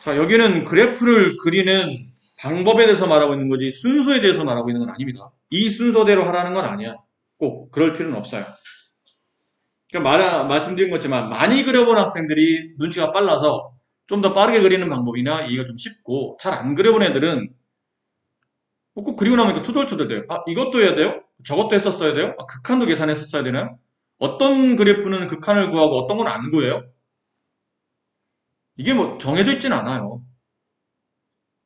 자, 여기는 그래프를 그리는 방법에 대해서 말하고 있는 거지 순서에 대해서 말하고 있는 건 아닙니다. 이 순서대로 하라는 건 아니야. 꼭 그럴 필요는 없어요. 그러니까 말씀드린 것지만 많이 그려본 학생들이 눈치가 빨라서 좀 더 빠르게 그리는 방법이나 이해가 좀 쉽고 잘 안 그려본 애들은 꼭 그리고 나면 이렇게 투덜투덜 돼요. 아, 이것도 해야 돼요? 저것도 했었어야 돼요? 아, 극한도 계산했었어야 되나요? 어떤 그래프는 극한을 구하고 어떤 건 안 구해요? 이게 뭐 정해져 있진 않아요.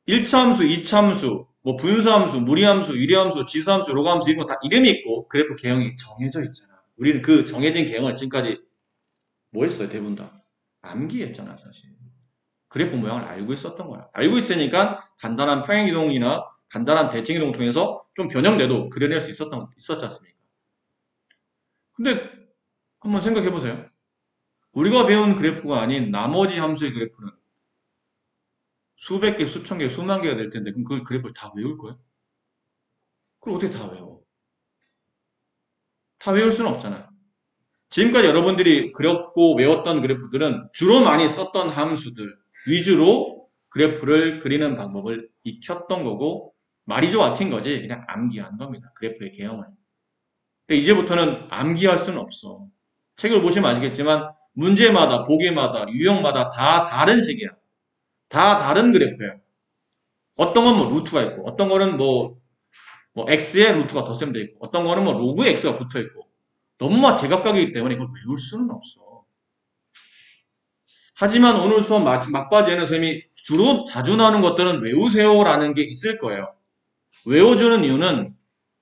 1차 함수, 2차 함수, 뭐 분수함수, 무리함수, 유리함수, 지수함수, 로그함수 이런 거 다 이름이 있고 그래프 개형이 정해져 있잖아. 우리는 그 정해진 개형을 지금까지 뭐 했어요? 대부분 다 암기했잖아, 사실. 그래프 모양을 알고 있었던 거야. 알고 있으니까 간단한 평행이동이나 간단한 대칭이동을 통해서 좀 변형돼도 그려낼 수 있었지 않습니까? 근데 한번 생각해 보세요. 우리가 배운 그래프가 아닌 나머지 함수의 그래프는 수백 개, 수천 개, 수만 개가 될 텐데 그럼 그 그래프를 다 외울 거야? 그걸 어떻게 다 외워? 다 외울 수는 없잖아요. 지금까지 여러분들이 그렸고 외웠던 그래프들은 주로 많이 썼던 함수들 위주로 그래프를 그리는 방법을 익혔던 거고 말이 좀 막힌 거지 그냥 암기한 겁니다. 그래프의 개형을. 근데 이제부터는 암기할 수는 없어. 책을 보시면 아시겠지만 문제마다 보기마다 유형마다 다 다른 식이야. 다 다른 그래프예요. 어떤 건 뭐 루트가 있고 어떤 거는 뭐 x에 루트가 덧셈돼 있고 어떤 거는 뭐 로그 x가 붙어 있고 너무 막 제각각이기 때문에 이걸 외울 수는 없어. 하지만 오늘 수업 막바지에는 선생님이 주로 자주 나오는 것들은 외우세요라는 게 있을 거예요. 외워주는 이유는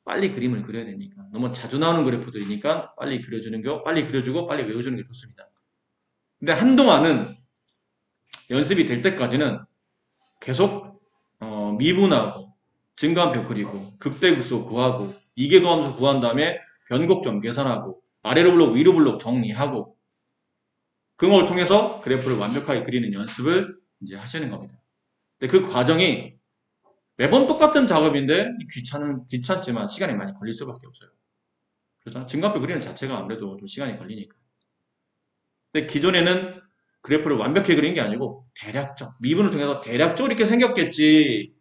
빨리 그림을 그려야 되니까. 너무 자주 나오는 그래프들이니까 빨리 그려주는 게, 빨리 그려주고 빨리 외워주는 게 좋습니다. 근데 한동안은 연습이 될 때까지는 계속 미분하고 증가함표 그리고 극대극소 구하고 이계도함수 구한 다음에 변곡점 계산하고 아래로 블록 위로 블록 정리하고 그걸 통해서 그래프를 완벽하게 그리는 연습을 이제 하시는 겁니다. 근데 그 과정이 매번 똑같은 작업인데 귀찮지만 시간이 많이 걸릴 수밖에 없어요. 그래서 증가표 그리는 자체가 아무래도 좀 시간이 걸리니까. 근데 기존에는 그래프를 완벽히 그린 게 아니고 대략적, 미분을 통해서 대략적으로 이렇게 생겼겠지.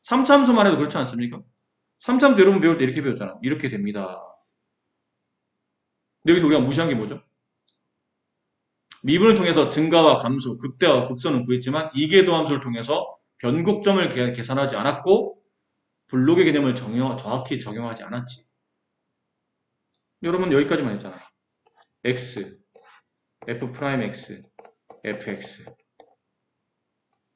3참수만 해도 그렇지 않습니까? 3참수 여러분 배울 때 이렇게 배웠잖아. 이렇게 됩니다. 근데 여기서 우리가 무시한 게 뭐죠? 미분을 통해서 증가와 감소, 극대와 극소는 구했지만 이계도함수를 통해서 변곡점을 계산하지 않았고 블록의 개념을 정확히 적용하지 않았지. 여러분 여기까지만 했잖아. x, f'x, fx.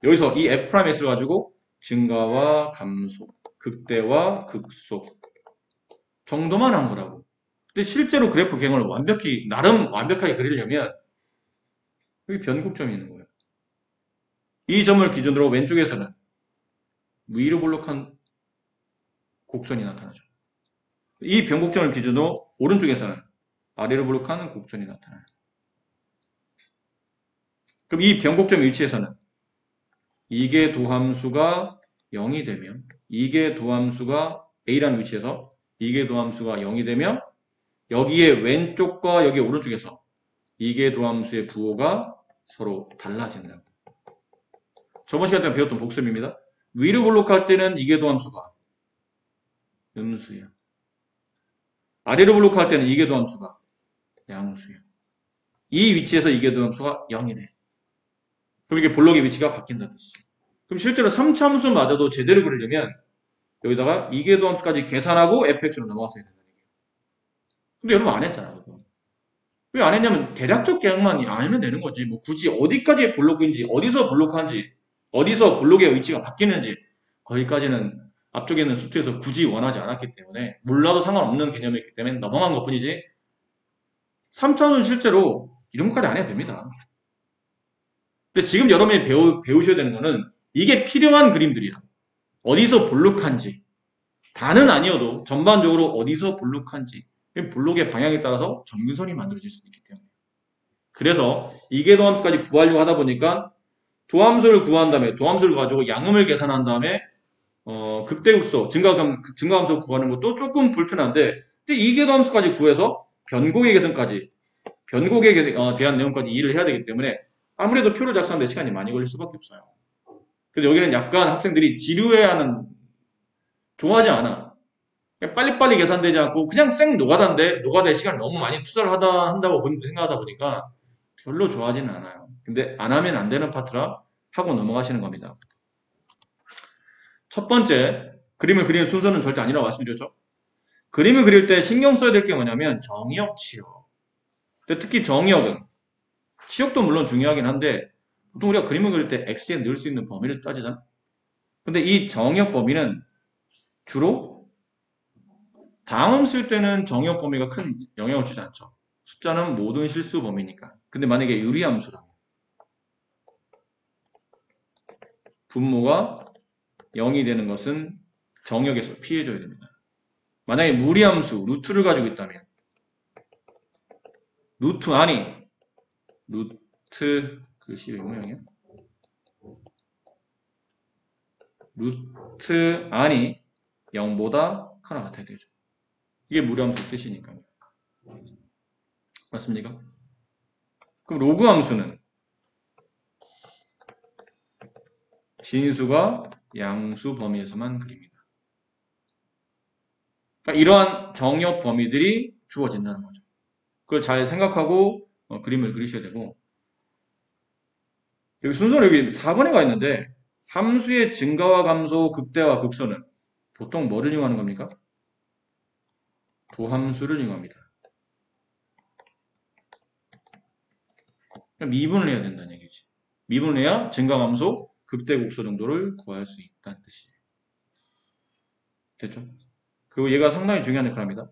여기서 이 f'x를 가지고 증가와 감소, 극대와 극소 정도만 한 거라고. 근데 실제로 그래프 개형을 나름 완벽하게 그리려면 여기 변곡점이 있는 거예요. 이 점을 기준으로 왼쪽에서는 위로 볼록한 곡선이 나타나죠. 이 변곡점을 기준으로 오른쪽에서는 아래로 볼록한 곡선이 나타나요. 그럼 이 변곡점 위치에서는 이게 도함수가 0이 되면 이게 도함수가 A라는 위치에서 이게 도함수가 0이 되면 여기에 왼쪽과 여기 오른쪽에서 이게 도함수의 부호가 서로 달라진다. 저번 시간에 배웠던 복습입니다. 위로 블록할 때는 이게 도함수가 음수야. 아래로 블록할 때는 이게 도함수가 양수야. 이 위치에서 이게 도함수가 0이네. 그럼 이게 블록의 위치가 바뀐다는 뜻이죠. 그럼 실제로 3참수마저도 제대로 그리려면 여기다가 이게 도함수까지 계산하고 fx로 넘어갔어야 된다는 얘기예요. 근데 여러분 안 했잖아. 그거. 왜 안 했냐면 대략적 개형만 알면 되는 거지. 뭐 굳이 어디까지의 블록인지 어디서 블록한지 어디서 블록의 위치가 바뀌는지 거기까지는 앞쪽에 있는 수트에서 굳이 원하지 않았기 때문에 몰라도 상관없는 개념이었기 때문에 넘어간 것 뿐이지 3차원은 실제로 이런 것까지 안 해도 됩니다. 근데 지금 여러분이 배우셔야 되는 거는 이게 필요한 그림들이야. 어디서 블록한지 다는 아니어도 전반적으로 어디서 블록한지 블록의 방향에 따라서 정규선이 만들어질 수 있기 때문에 그래서 이계 도함수까지 구하려고 하다 보니까 도함수를 구한 다음에 도함수를 가지고 양음을 계산한 다음에 극대극소 증가함수 구하는 것도 조금 불편한데 근데 이계 도함수까지 구해서 변곡의 계산까지 변곡에 대한 내용까지 이해를 해야 되기 때문에 아무래도 표를 작성하는데 시간이 많이 걸릴 수밖에 없어요. 그래서 여기는 약간 학생들이 지루해하는, 좋아하지 않아. 빨리빨리 계산되지 않고 그냥 생 노가다인데 노가다에 시간을 너무 많이 투자를 한다고 생각하다 보니까 별로 좋아하지는 않아요. 근데 안 하면 안 되는 파트라 하고 넘어가시는 겁니다. 첫 번째, 그림을 그리는 순서는 절대 아니라고 말씀드렸죠. 그림을 그릴 때 신경 써야 될 게 뭐냐면 정의역, 치역. 근데 특히 정의역은 치역도 물론 중요하긴 한데 보통 우리가 그림을 그릴 때 X에 넣을 수 있는 범위를 따지잖아. 근데 이 정의역 범위는 주로 다음 쓸 때는 정의역 범위가 큰 영향을 주지 않죠. 숫자는 모든 실수 범위니까. 근데 만약에 유리함수라면 분모가 0이 되는 것은 정의역에서 피해줘야 됩니다. 만약에 무리함수, 루트를 가지고 있다면 루트 안이 루트 글씨 왜 모양이야? 루트 안이 0보다 크거나 같아야 되죠. 이게 무리함수 뜻이니까요. 맞습니까? 그럼 로그 함수는 진수가 양수 범위에서만 그립니다. 그러니까 이러한 정역 범위들이 주어진다는 거죠. 그걸 잘 생각하고 그림을 그리셔야 되고, 여기 순서는 여기 4번에 가 있는데 함수의 증가와 감소, 극대와 극소는 보통 뭐를 이용하는 겁니까? 도함수를 이용합니다. 미분을 해야 된다는 얘기지. 미분을 해야 증가, 감소, 극대, 극소 정도를 구할 수 있다는 뜻이에요. 됐죠? 그리고 얘가 상당히 중요한 역할을 합니다.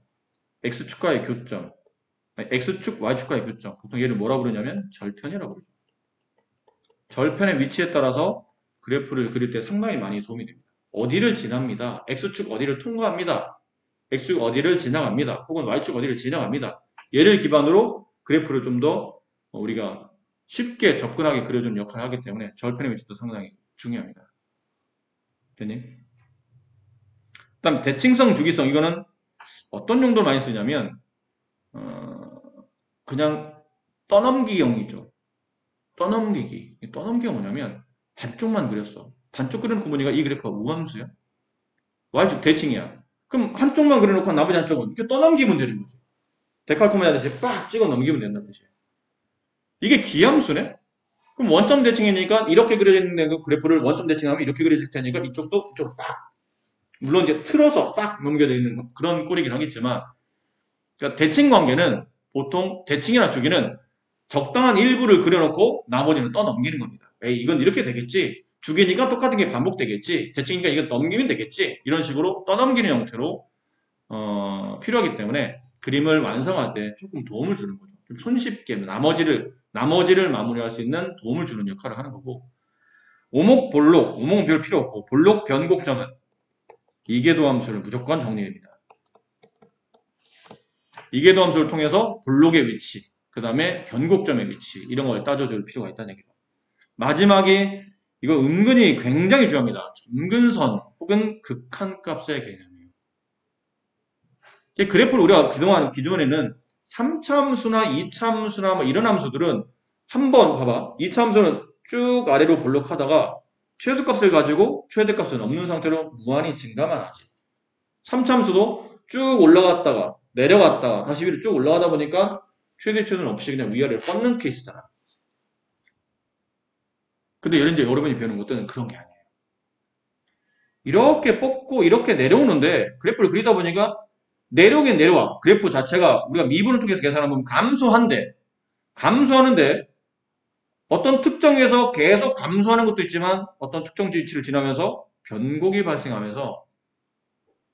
X축과의 교점, X축, Y축과의 교점. 보통 얘를 뭐라고 부르냐면 절편이라고 부르죠. 절편의 위치에 따라서 그래프를 그릴 때 상당히 많이 도움이 됩니다. 어디를 지납니다. X축 어디를 통과합니다. X축 어디를 지나갑니다. 혹은 Y축 어디를 지나갑니다. 얘를 기반으로 그래프를 좀 더 우리가 쉽게 접근하게 그려주는 역할을 하기 때문에 절편의 위치도 상당히 중요합니다. 됐니? 그다음 대칭성, 주기성. 이거는 어떤 용도로 많이 쓰냐면 그냥 떠넘기형이죠. 떠넘기기. 떠넘기가 뭐냐면 반쪽만 그렸어. 반쪽 그려놓고 보니까 이 그래프가 우함수야. Y축 대칭이야. 그럼 한쪽만 그려놓고 나머지 한쪽은 이렇게 떠넘기면 되는 거지. 데칼코마니 하듯이 빡 찍어 넘기면 된다는 뜻이에요. 이게 기함수네? 그럼 원점 대칭이니까 이렇게 그려진 그 그래프를 원점 대칭하면 이렇게 그려질 테니까 이쪽도 이쪽으로 빡. 물론 이제 틀어서 빡 넘겨지는 그런 꼴이긴 하겠지만, 그러니까 대칭 관계는 보통 대칭이나 주기는 적당한 일부를 그려놓고 나머지는 떠넘기는 겁니다. 에이, 이건 이렇게 되겠지. 주기니까 똑같은 게 반복되겠지. 대칭이니까 이건 넘기면 되겠지. 이런 식으로 떠넘기는 형태로 필요하기 때문에 그림을 완성할 때 조금 도움을 주는 거죠. 좀 손쉽게 나머지를 마무리할 수 있는 도움을 주는 역할을 하는 거고, 오목, 볼록, 오목은 별 필요 없고 볼록, 변곡점은 이계도 함수를 무조건 정리합니다. 이계도 함수를 통해서 볼록의 위치, 그 다음에 변곡점의 위치 이런 걸 따져줄 필요가 있다는 얘기죠. 마지막에 이거 은근히 굉장히 중요합니다. 점근선 혹은 극한값의 개념이에요. 그래프를 우리가 그동안 기존에는 3차 함수나 2차 함수나 뭐 이런 함수들은 한번 봐봐. 2차 함수는 쭉 아래로 볼록하다가 최소값을 가지고 최대값은 없는 상태로 무한히 증가만 하지. 3차 함수도 쭉 올라갔다가 내려갔다가 다시 위로 쭉 올라가다 보니까 최대치는 없이 그냥 위아래를 뻗는 케이스잖아. 근데 이제 여러분이 배우는 것들은 그런 게 아니에요. 이렇게 뻗고 이렇게 내려오는데 그래프를 그리다 보니까 내려오긴 내려와. 그래프 자체가 우리가 미분을 통해서 계산하면 감소하는데 어떤 특정에서 계속 감소하는 것도 있지만 어떤 특정 위치를 지나면서 변곡이 발생하면서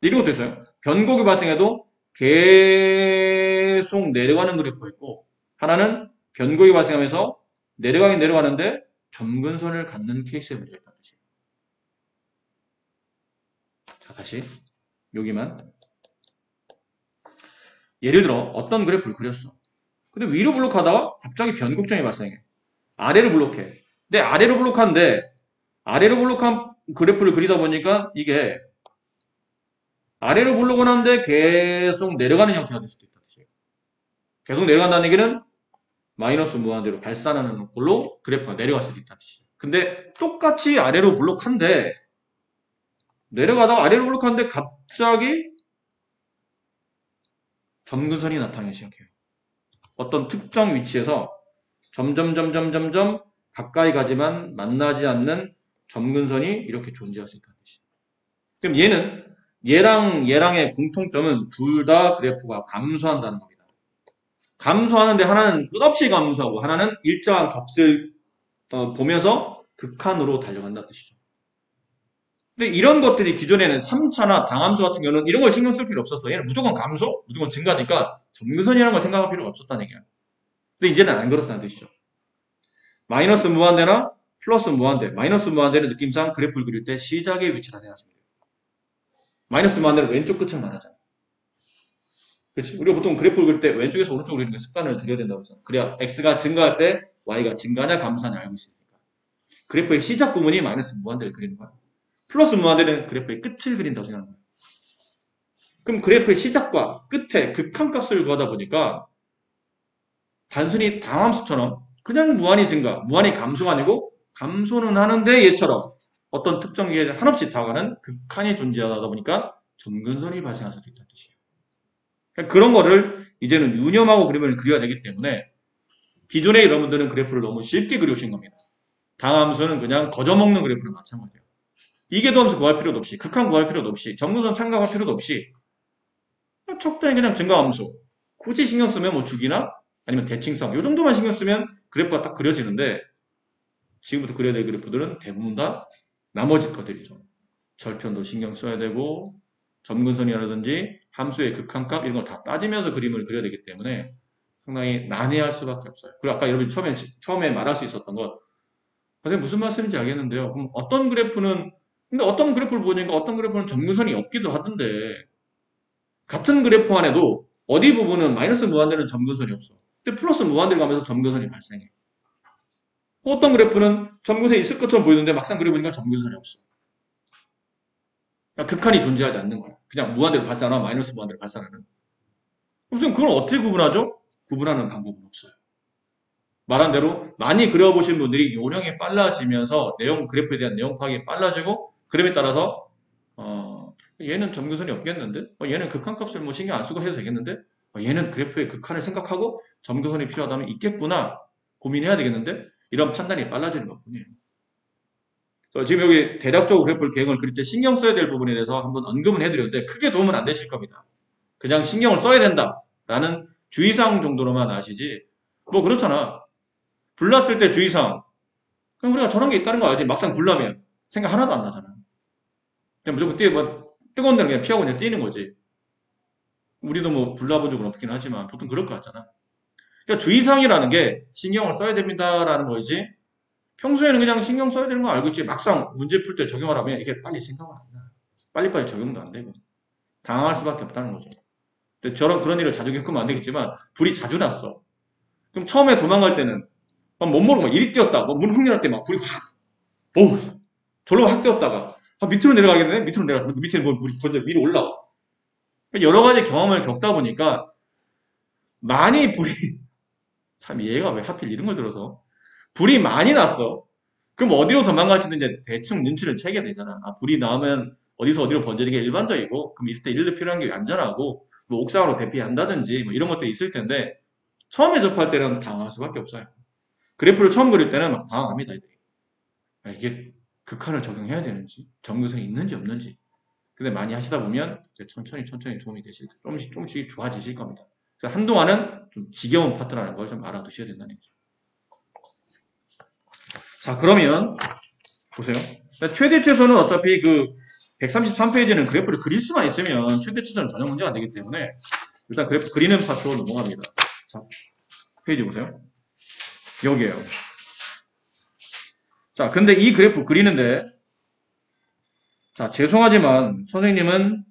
이런 것도 있어요. 변곡이 발생해도 계속 내려가는 그래프가 있고, 하나는 변곡이 발생하면서 내려가긴 내려가는데 점근선을 갖는 케이스의 문제가 있다는 뜻이에요. 자, 다시 여기만. 예를 들어 어떤 그래프를 그렸어. 근데 위로 블록하다가 갑자기 변곡점이 발생해. 아래로 블록해. 근데 아래로 블록한 그래프를 그리다 보니까 이게 아래로 블록은 한데 계속 내려가는 형태가 될 수도 있다. 계속 내려간다는 얘기는 마이너스 무한대로 발산하는 걸로 그래프가 내려갈 수도 있다는 뜻이죠. 근데 똑같이 아래로 블록한데 내려가다가 아래로 블록하는데 갑자기 점근선이 나타나기 시작해요. 어떤 특정 위치에서 점점 가까이 가지만 만나지 않는 점근선이 이렇게 존재할 수 있다는 뜻이에요. 그럼 얘랑의 공통점은 둘 다 그래프가 감소한다는 겁니다. 감소하는데 하나는 끝없이 감소하고 하나는 일정한 값을 보면서 극한으로 달려간다는 뜻이죠. 근데 이런 것들이 기존에는 3차나 당함수 같은 경우는 이런 걸 신경 쓸 필요 없었어. 얘는 무조건 감소, 무조건 증가니까 점근선이라는 걸 생각할 필요가 없었다는 얘기야. 근데 이제는 안 그렇다는 뜻이죠. 마이너스 무한대나 플러스 무한대, 마이너스 무한대는 느낌상 그래프를 그릴 때 시작의 위치다 생각하시면 돼요. 마이너스 무한대는 왼쪽 끝을 말하잖아. 그렇지? 우리가 보통 그래프를 그릴 때 왼쪽에서 오른쪽으로 그리는 게 습관을 들여야 된다고 했잖아. 그래야 x가 증가할 때 y가 증가하냐 감소하냐 알고 있으니까. 그래프의 시작 부분이 마이너스 무한대를 그리는 거야. 플러스 무한대는 그래프의 끝을 그린다고 생각하는 거야. 그럼 그래프의 시작과 끝에 극한값을 구하다 보니까 단순히 당함수처럼 그냥 무한히 증가, 무한히 감소가 아니고 감소는 하는데 얘처럼 어떤 특정 기회에 한없이 다가가는 극한이 존재하다 보니까 점근선이 발생할 수도 있다는 뜻이에요. 그러니까 그런 거를 이제는 유념하고 그림을 그려야 되기 때문에 기존에 여러분들은 그래프를 너무 쉽게 그려오신 겁니다. 당함수는 그냥 거저먹는 그래프랑 마찬가지예요. 이계도함수 구할 필요도 없이, 극한 구할 필요도 없이, 점근선 참가할 필요도 없이 적당히 그냥 증가함수 굳이 신경 쓰면 뭐 주기나 아니면 대칭성 이 정도만 신경 쓰면 그래프가 딱 그려지는데 지금부터 그려야 될 그래프들은 대부분 다 나머지 것들이죠. 절편도 신경 써야 되고 점근선이라든지 함수의 극한값 이런 걸 다 따지면서 그림을 그려야 되기 때문에 상당히 난해할 수밖에 없어요. 그리고 아까 여러분이 처음에 말할 수 있었던 것 선생님 무슨 말씀인지 알겠는데요. 그럼 근데 어떤 그래프를 보니까 어떤 그래프는 점근선이 없기도 하던데 같은 그래프 안에도 어디 부분은 마이너스 무한대는 점근선이 없어. 근데 플러스 무한대를 가면서 점근선이 발생해. 어떤 그래프는 점근선이 있을 것처럼 보이는데 막상 그려보니까 점근선이 없어. 그러니까 극한이 존재하지 않는 거야. 그냥 무한대로 발산하나 마이너스 무한대로 발산하는. 그럼 그걸 어떻게 구분하죠? 구분하는 방법은 없어요. 말한 대로 많이 그려보신 분들이 요령이 빨라지면서 그래프에 대한 내용 파악이 빨라지고 그림에 따라서 얘는 점근선이 없겠는데? 얘는 극한값을 뭐 신경 안 쓰고 해도 되겠는데? 얘는 그래프의 극한을 생각하고 점근선이 필요하다면 있겠구나 고민해야 되겠는데? 이런 판단이 빨라지는 것뿐이에요. 지금 여기 대략적으로 그래프를 계획을 그릴 때 신경 써야 될 부분에 대해서 한번 언급은 해드렸는데 크게 도움은 안 되실 겁니다. 그냥 신경을 써야 된다라는 주의사항 정도로만 아시지 뭐 그렇잖아. 불났을 때 주의사항 그럼 우리가 저런 게 있다는 거 알지? 막상 불나면 생각 하나도 안 나잖아. 그냥 무조건 뜨거운 데는 그냥 피하고 그냥 뛰는 거지. 우리도 뭐 불나본 적은 없긴 하지만 보통 그럴 것 같잖아. 그러니까 주의사항이라는 게 신경을 써야 됩니다라는 거지. 평소에는 그냥 신경 써야 되는 거 알고 있지. 막상 문제 풀 때 적용하라면 이게 빨리 생각을 안 나. 빨리빨리 적용도 안 되고. 당황할 수밖에 없다는 거죠. 근데 그런 일을 자주 겪으면 안 되겠지만 불이 자주 났어. 그럼 처음에 도망갈 때는 못 모르고 막 이리 뛰었다. 문 훅 열을 때 막 불이 확 절로 확 뛰었다가 밑으로 내려가겠네? 밑으로 내려가. 밑에 물이 먼저 위로 올라와. 여러 가지 경험을 겪다 보니까 많이 불이 참 얘가 왜 하필 이런 걸 들어서 불이 많이 났어. 그럼 어디로 도망갈지는 이제 대충 눈치를 채게 되잖아. 불이 나오면 어디서 어디로 번지는 게 일반적이고 그럼 이때 일도 필요한 게 안전하고 뭐 옥상으로 대피한다든지 뭐 이런 것들이 있을 텐데 처음에 접할 때는 당황할 수밖에 없어요. 그래프를 처음 그릴 때는 막 당황합니다. 이게 극한을 적용해야 되는지 점근선이 있는지 없는지 근데 많이 하시다 보면 천천히 도움이 되실 조금씩 좋아지실 겁니다. 그래서 한동안은 좀 지겨운 파트라는 걸 좀 알아두셔야 된다는 얘기죠. 자, 그러면 보세요. 최대 최소는 어차피 그 133페이지는 그래프를 그릴 수만 있으면 최대 최소는 전혀 문제가 안 되기 때문에 일단 그래프 그리는 파트로 넘어갑니다. 자, 페이지 보세요. 여기에요. 자, 근데 이 그래프 그리는데 자, 죄송하지만 선생님은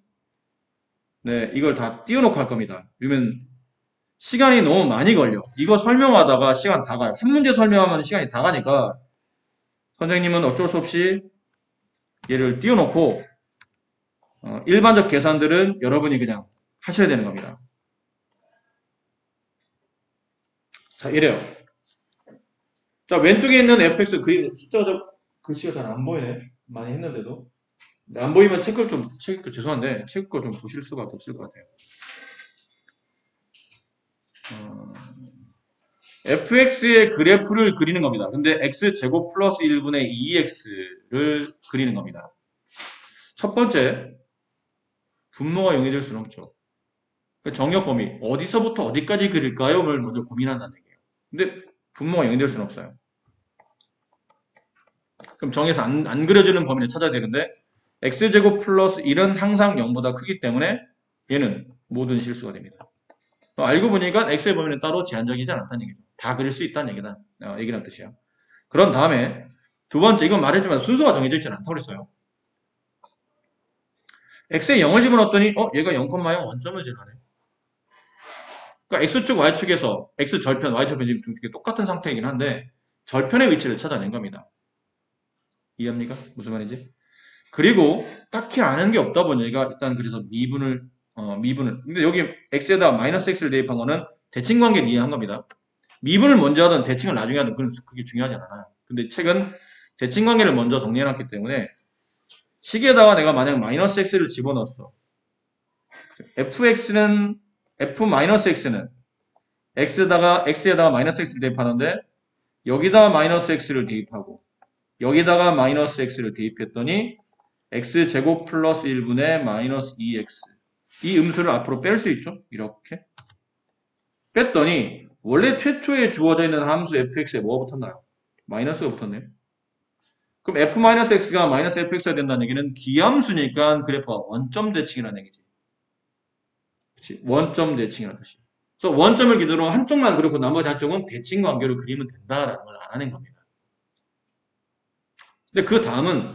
네, 이걸 다 띄워놓고 할 겁니다. 그러면 시간이 너무 많이 걸려. 이거 설명하다가 시간 다 가요. 한 문제 설명하면 시간이 다 가니까 선생님은 어쩔 수 없이 얘를 띄워놓고 일반적 계산들은 여러분이 그냥 하셔야 되는 겁니다. 자, 이래요. 자, 왼쪽에 있는 fx 그림 숫자가 글씨가 잘 안 보이네. 많이 했는데도. 안 보이면 죄송한데, 책 걸 좀 보실 수밖에 없을 것 같아요. fx의 그래프를 그리는 겁니다. 근데 x제곱 플러스 1분의 2x를 그리는 겁니다. 첫 번째, 분모가 0이 될 수는 없죠. 정역 범위, 어디서부터 어디까지 그릴까요?를 먼저 고민한다는 얘기예요. 근데 분모가 0이 될 수는 없어요. 그럼 정해서 안 그려지는 범위를 찾아야 되는데 x제곱 플러스 1은 항상 0보다 크기 때문에 얘는 모든 실수가 됩니다. 알고 보니까 x의 범위는 따로 제한적이지 않다는 얘기죠. 다 그릴 수 있다는 얘기란 뜻이에요. 그런 다음에 두 번째, 이건 말했지만 순서가 정해져 있지 않다고 그랬어요. x에 0을 집어넣었더니 얘가 0,0 원점을 지나네. 그러니까 x축, y축에서 x절편, y절편 지금 똑같은 상태이긴 한데 절편의 위치를 찾아낸 겁니다. 이해합니까? 무슨 말인지? 그리고 딱히 아는 게 없다 보니까 일단 그래서 미분을 근데 여기 x에다 마이너스 x를 대입한 거는 대칭 관계를 이해한 겁니다. 미분을 먼저 하든 대칭을 나중에 하든 그게 중요하지 않아요. 근데 책은 대칭 관계를 먼저 정리해놨기 때문에 식에다가 내가 만약 마이너스 x를 집어넣었어. f-x는 x에다가 마이너스 x를 대입하는데 여기다 마이너스 x를 대입하고 여기다가 마이너스 x를 대입했더니 x제곱 플러스 1분의 마이너스 2x 이 음수를 앞으로 뺄 수 있죠? 이렇게 뺐더니 원래 최초에 주어져 있는 함수 fx에 뭐가 붙었나요? 마이너스가 붙었네요. 그럼 f-x가 마이너스 fx가 된다는 얘기는 기함수니까 그래프가 원점 대칭이라는 얘기지. 그치? 원점 대칭이라는 뜻이에요. 그래서 원점을 기준으로 한쪽만 그리고 나머지 한쪽은 대칭 관계로 그리면 된다라는 걸 알아낸 겁니다. 근데 그 다음은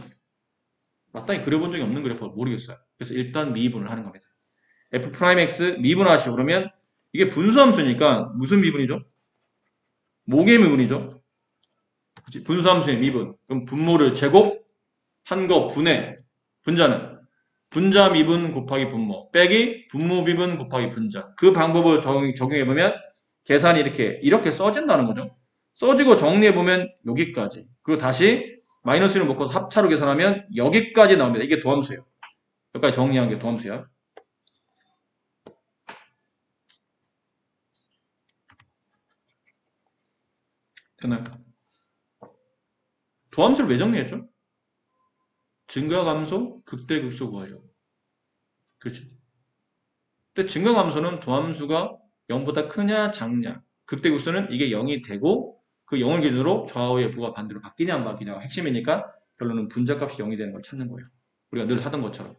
마땅히 그려본 적이 없는 그래프가 모르겠어요. 그래서 일단 미분을 하는 겁니다. f'x 미분하시오. 그러면 이게 분수함수니까 무슨 미분이죠? 목의 미분이죠. 분수함수의 미분. 그럼 분모를 제곱한 거 분해. 분자는 분자 미분 곱하기 분모 빼기 분모 미분 곱하기 분자. 그 방법을 적용해보면 계산이 이렇게 써진다는 거죠. 써지고 정리해보면 여기까지. 그리고 다시 마이너스를 묶어서 합차로 계산하면 여기까지 나옵니다. 이게 도함수예요. 여기까지 정리한 게 도함수야. 됐나요? 도함수를 왜 정리했죠? 증가감소, 극대극소 구하려고. 그렇지. 근데 증가감소는 도함수가 0보다 크냐 작냐. 극대극소는 이게 0이 되고 그 0을 기준으로 좌우의 부가 반대로 바뀌냐 안 바뀌냐가 핵심이니까 결론은 분자값이 0이 되는 걸 찾는 거예요. 우리가 늘 하던 것처럼.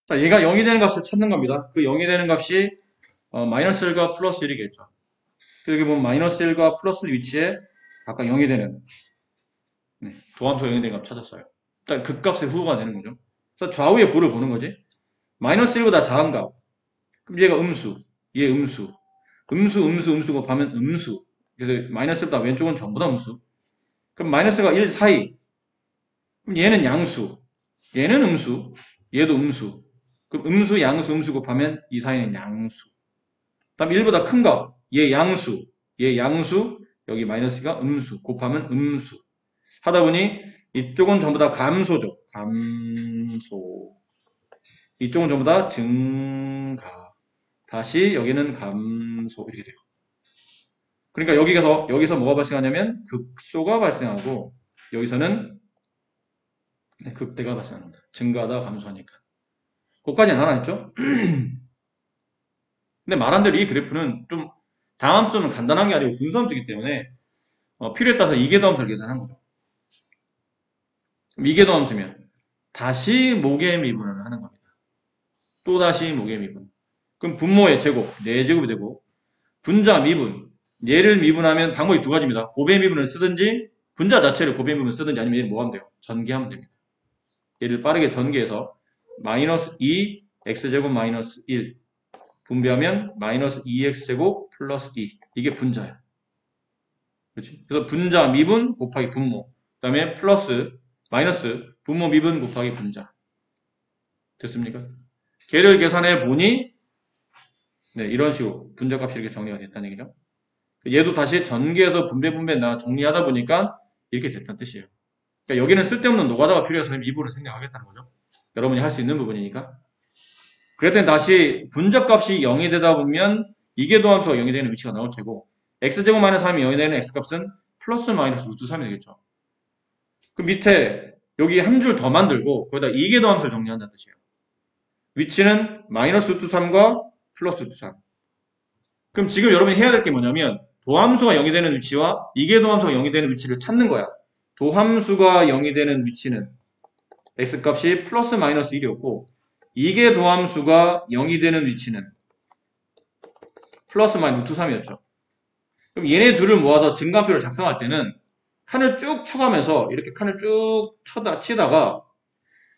자, 얘가 0이 되는 값을 찾는 겁니다. 그 0이 되는 값이 마이너스 1과 플러스 1이겠죠. 여기 보면 마이너스 1과 플러스 위치에 각각 0이 되는 도함수 0이 되는 값 찾았어요. 일단 극값의 후가 되는 거죠. 그래서 좌우의 부를 보는 거지. 마이너스 1보다 작은 값. 그럼 얘가 음수, 얘 음수. 음수 곱하면 음수. 그래서 마이너스보다 왼쪽은 전부 다 음수. 그럼 마이너스가 1 사이. 그럼 얘는 양수. 얘는 음수. 얘도 음수. 그럼 음수, 양수, 음수 곱하면 이 사이는 양수. 다음 1보다 큰 값. 얘 양수. 얘 양수. 여기 마이너스가 음수. 곱하면 음수. 하다 보니 이쪽은 전부 다 감소죠. 감소. 이쪽은 전부 다 증가. 다시 여기는 감소. 이렇게 돼요. 그러니까 여기서 뭐가 발생하냐면 극소가 발생하고 여기서는 극대가 발생합니다. 증가하다 감소하니까. 그것까지는 알아냈죠? 근데 말한 대로 이 그래프는 좀 다함수는 간단한 게 아니고 분수함수이기 때문에 필요에 따라서 이계도함수를 계산한 거죠. 이계도함수면 다시 목의 미분을 하는 겁니다. 또다시 목의 미분. 그럼 분모의 제곱, 4제곱이 되고 분자 미분, 얘를 미분하면 방법이 두 가지입니다. 곱의 미분을 쓰든지 분자 자체를 곱의 미분을 쓰든지 아니면 얘를 뭐 하면 돼요? 전개하면 됩니다. 얘를 빠르게 전개해서 마이너스 2 x제곱 마이너스 1 분배하면 마이너스 2x제곱 플러스 2 이게 분자야. 그렇지? 그래서 분자 미분 곱하기 분모 그 다음에 플러스 마이너스 분모 미분 곱하기 분자 됐습니까? 걔를 계산해 보니 네, 이런 식으로 분자값이 이렇게 정리가 됐다는 얘기죠. 얘도 다시 전개해서 분배 나 정리하다 보니까 이렇게 됐다는 뜻이에요. 그러니까 여기는 쓸데없는 노가다가 필요해서 이 부분을 생략하겠다는 거죠. 여러분이 할 수 있는 부분이니까. 그랬더니 다시 분자값이 0이 되다 보면 이계도함수가 0이 되는 위치가 나올 테고 x제곱 마이너스 3이 0이 되는 x값은 플러스 마이너스 루트 3이 되겠죠. 그 밑에 여기 한 줄 더 만들고 거기다 이계도함수를 정리한다는 뜻이에요. 위치는 마이너스 루트 3과 플러스 루트 3. 그럼 지금 여러분이 해야 될 게 뭐냐면 도함수가 0이 되는 위치와 이계도함수가 0이 되는 위치를 찾는 거야. 도함수가 0이 되는 위치는 x값이 플러스 마이너스 1이었고 이계도함수가 0이 되는 위치는 플러스 마이너스 루트 3이었죠. 그럼 얘네 둘을 모아서 증가표를 작성할 때는 칸을 쭉 쳐가면서 이렇게 칸을 쭉 치다가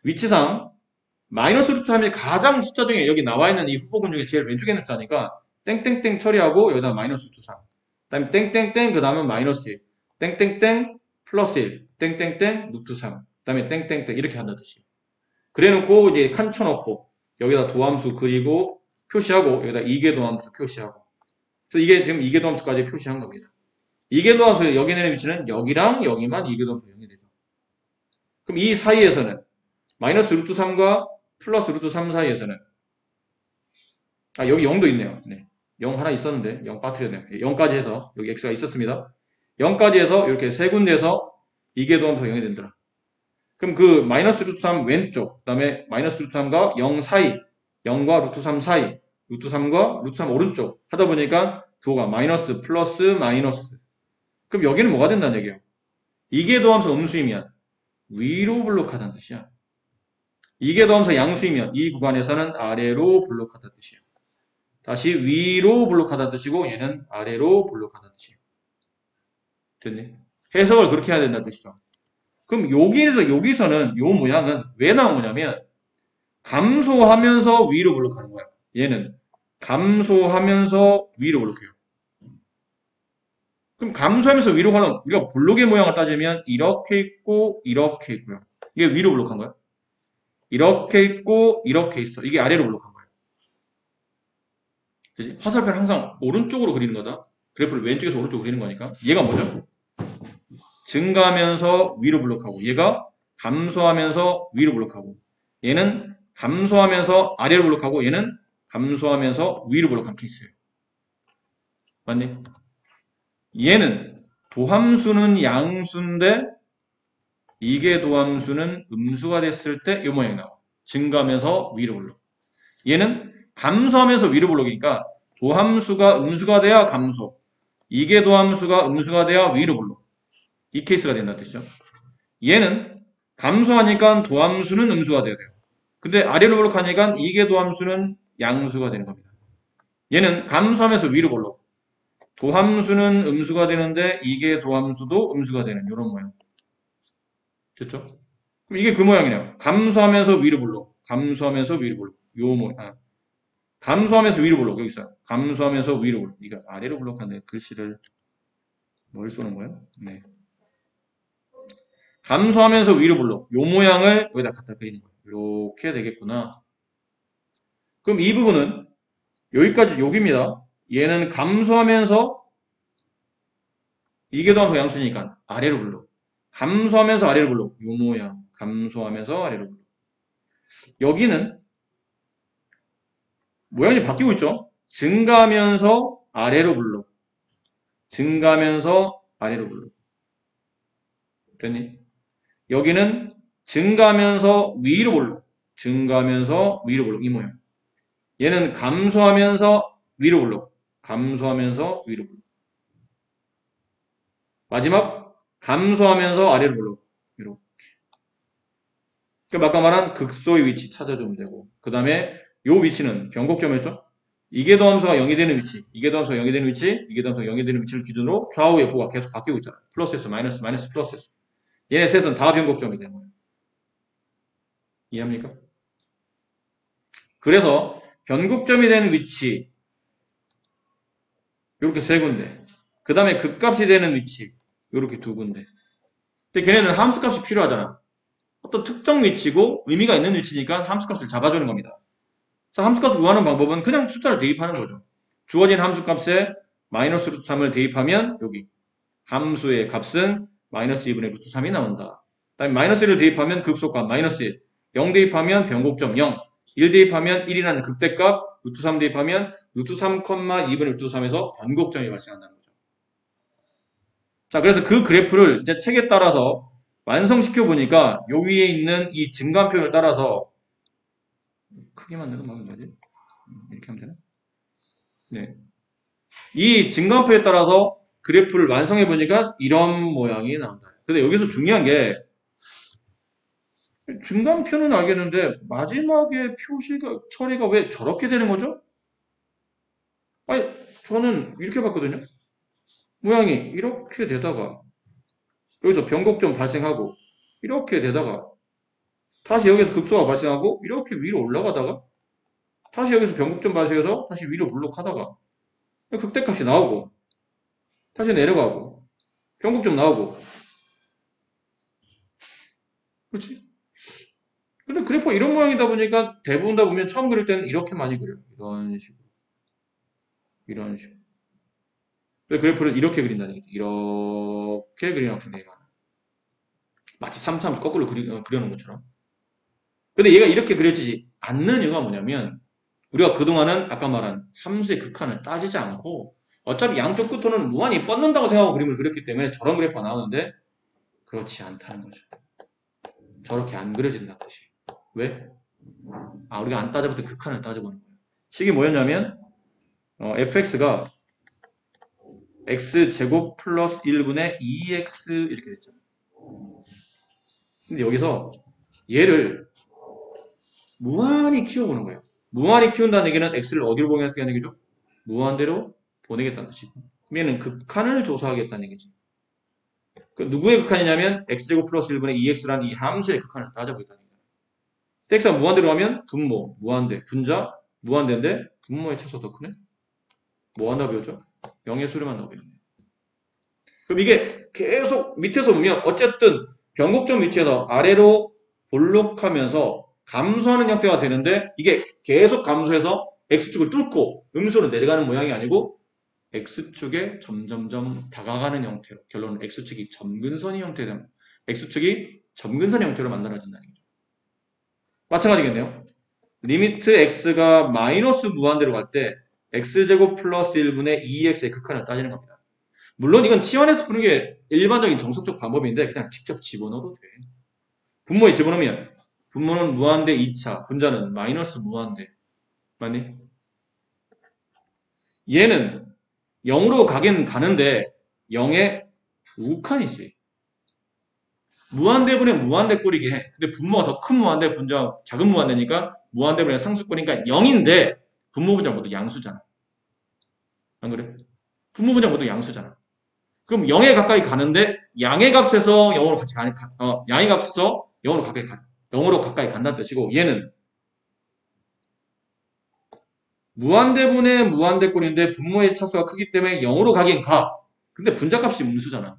위치상 마이너스 루트 3이 가장 숫자 중에 여기 나와 있는 이 후보군 중에 제일 왼쪽에 있는 숫자니까 땡땡땡 처리하고 여기다 마이너스 루트 3. 그 다음에 땡땡땡 그 다음은 마이너스 1. 땡땡땡 플러스 1. 땡땡땡 루트 3. 그 다음에 땡땡땡 이렇게 한다는 뜻이에요. 그래 놓고 이제 칸 쳐놓고 여기다 도함수 그리고 표시하고 여기다 이계도함수 표시하고. 그래서 이게 지금 이계도함수까지 표시한 겁니다. 이계도함수 여기 내는 위치는 여기랑 여기만 이계도함수 0이 되죠. 그럼 이 사이에서는 마이너스 루트 3과 플러스 루트 3 사이에서는 여기 0도 있네요. 네. 0 하나 있었는데 0 빠뜨려야 돼요. 0까지 해서 여기 x가 있었습니다. 0까지 해서 이렇게 세 군데에서 이계도함수 0이 된다. 그럼 그 마이너스 루트 3 왼쪽, 그 다음에 마이너스 루트 3과 0 사이, 0과 루트 3 사이, 루트 3과 루트 3 오른쪽 하다 보니까 그거가 마이너스 플러스 마이너스. 그럼 여기는 뭐가 된다는 얘기예요? 이계도함수 음수이면 위로 블록하다는 뜻이야. 이계도함수 양수이면 이 구간에서는 아래로 블록하다는 뜻이에요. 다시 위로 블록하다는 뜻이고 얘는 아래로 블록하다는 뜻이에요. 됐니? 해석을 그렇게 해야 된다는 뜻이죠. 그럼 여기서는 요 모양은 왜 나온 거냐면 감소하면서 위로 블록하는 거야. 얘는 감소하면서 위로 블록해요. 그럼 감소하면서 위로 가는 우리가 블록의 모양을 따지면 이렇게 있고 이렇게 있고요. 이게 위로 블록한 거야. 이렇게 있고 이렇게 있어. 이게 아래로 블록한 거야. 그치? 화살표는 항상 오른쪽으로 그리는 거다. 그래프를 왼쪽에서 오른쪽으로 그리는 거니까. 얘가 뭐죠? 증가하면서 위로 블록하고 얘가 감소하면서 위로 블록하고 얘는 감소하면서 아래로 블록하고 얘는 감소하면서 위로 블록한 케이스예요. 맞니? 얘는 도함수는 양수인데 이게 도함수는 음수가 됐을 때 이 모양이 나와. 증가하면서 위로 블록. 얘는 감소하면서 위로 블록이니까 도함수가 음수가 돼야 감소. 이게 도함수가 음수가 돼야 위로 블록. 이 케이스가 된다는 뜻이죠. 얘는 감소하니까 도함수는 음수가 돼야 돼요. 근데 아래로 블록하니까 이게 도함수는 양수가 되는 겁니다. 얘는 감소하면서 위로 블록. 도함수는 음수가 되는데 이게 도함수도 음수가 되는 이런 모양. 됐죠? 그럼 이게 그 모양이네요. 감소하면서 위로 블록. 감소하면서 위로 블록. 요 모양. 감소하면서 위로 블록. 여기 있어요. 감소하면서 위로 블록. 이거 아래로 블록하는데 글씨를 뭘 쏘는 거예요? 네. 감소하면서 위로 블록. 요 모양을 여기다 갖다 그리는 거예요. 이렇게 되겠구나. 그럼 이 부분은 여기까지 여기입니다. 얘는 감소하면서 이게 더하면서 양수니까 아래로 블록. 감소하면서 아래로 블록. 요 모양. 감소하면서 아래로 블록. 여기는 모양이 바뀌고 있죠? 증가하면서 아래로 블록. 증가하면서 아래로 블록. 됐니? 여기는 증가하면서 위로 블록. 증가하면서 위로 블록. 이 모양. 얘는 감소하면서 위로 블록. 감소하면서 위로 블록. 마지막 감소하면서 아래로 블록. 이렇게. 그러니까 아까 말한 극소의 위치 찾아주면 되고 그 다음에 요 위치는 변곡점이었죠? 이게 더함수가 0이 되는 위치, 이게 더함수가 0이 되는 위치, 이게 더함수가 0이 되는 위치를 기준으로 좌우 F가 계속 바뀌고 있잖아요. 플러스에서 마이너스, 마이너스, 플러스에서. 얘네 셋은 다 변곡점이 되는 거예요. 이해합니까? 그래서 변곡점이 되는 위치 이렇게 세 군데 그 다음에 극값이 되는 위치 이렇게 두 군데 근데 걔네는 함수값이 필요하잖아. 어떤 특정 위치고 의미가 있는 위치니까 함수값을 잡아주는 겁니다. 그래서 함수값을 구하는 방법은 그냥 숫자를 대입하는 거죠. 주어진 함수값에 마이너스 루트 3을 대입하면 여기 함수의 값은 마이너스 2분의 루트 3이 나온다. 그다음에 마이너스 1을 대입하면 극소값 마이너스 1, 0 대입하면 변곡점 0, 1 대입하면 1이라는 극대값, 루트 3 대입하면 루트 3, 2분의 루트 3에서 변곡점이 발생한다는 거죠. 자, 그래서 그 그래프를 이제 책에 따라서 완성시켜 보니까 요 위에 있는 이 증가표를 따라서 크게 만드는 방법이 뭐지? 이렇게 하면 되나? 네. 이 증가표에 따라서 그래프를 완성해 보니까 이런 모양이 나온다. 근데 여기서 중요한 게 증감표는 알겠는데 마지막에 표시가 처리가 왜 저렇게 되는 거죠? 아니 저는 이렇게 봤거든요. 모양이 이렇게 되다가 여기서 변곡점 발생하고 이렇게 되다가 다시 여기서 극소가 발생하고 이렇게 위로 올라가다가 다시 여기서 변곡점 발생해서 다시 위로 블록하다가 극대값이 나오고 다시 내려가고 변곡점 나오고 그렇지? 근데 그래프가 이런 모양이다 보니까 대부분 다 보면 처음 그릴 때는 이렇게 많이 그려요. 이런 식으로. 이런 식으로. 그래프를 이렇게 그린다는 얘기죠. 이렇게 그리는 학생들이 많아요. 마치 3참 거꾸로 그려놓은 것처럼. 근데 얘가 이렇게 그려지지 않는 이유가 뭐냐면 우리가 그동안은 아까 말한 함수의 극한을 따지지 않고 어차피 양쪽 끝으로는 무한히 뻗는다고 생각하고 그림을 그렸기 때문에 저런 그래프가 나오는데 그렇지 않다는 거죠. 저렇게 안 그려진다는 뜻이. 왜? 우리가 안 따져부터 극한을 따져보는 거예요. 식이 뭐였냐면 fx가 x제곱 플러스 1분의 2x 이렇게 됐잖아요. 근데 여기서 얘를 무한히 키워보는 거예요. 무한히 키운다는 얘기는 x를 어디로 보내겠다는 얘기죠? 무한대로 보내겠다는 뜻이고. 그럼 얘는 극한을 조사하겠다는 얘기지. 그 누구의 극한이냐면 x제곱 플러스 1분의 2x라는 이 함수의 극한을 따져보겠다는 얘기죠. x가 무한대로 가면 분모, 무한대, 분자, 무한대인데 분모의 차수가 더 크네? 뭐 한다 배웠죠? 0의 수렴한 답이에요. 그럼 이게 계속 밑에서 보면 어쨌든 변곡점 위치에서 아래로 볼록하면서 감소하는 형태가 되는데 이게 계속 감소해서 X축을 뚫고 음수로 내려가는 모양이 아니고 X축에 점점점 다가가는 형태로 결론은 X축이 점근선의 형태로 X축이 점근선 형태로 만들어진다는 거죠. 마찬가지겠네요. 리미트 X가 마이너스 무한대로 갈 때 X제곱 플러스 1분의 2X의 극한을 따지는 겁니다. 물론 이건 치환해서 푸는 게 일반적인 정석적 방법인데 그냥 직접 집어넣어도 돼. 분모에 집어넣으면 분모는 무한대 2차, 분자는 마이너스 무한대. 맞니? 얘는 0으로 가긴 가는데 0의 우칸이지. 무한대분의 무한대꼴이긴 해. 근데 분모가 더 큰 무한대, 분자가 작은 무한대니까 무한대분의 상수꼴이니까 0인데 분모 분자 모두 양수잖아. 안 그래? 분모 분자 모두 양수잖아. 그럼 0에 가까이 가는데 양의 값에서 0으로 같이 양의 값에서 0으로 가까이 간다는 뜻이고 얘는 무한대분의 무한대꼴인데 분모의 차수가 크기 때문에 0으로 가긴 가. 근데 분자값이 음수잖아.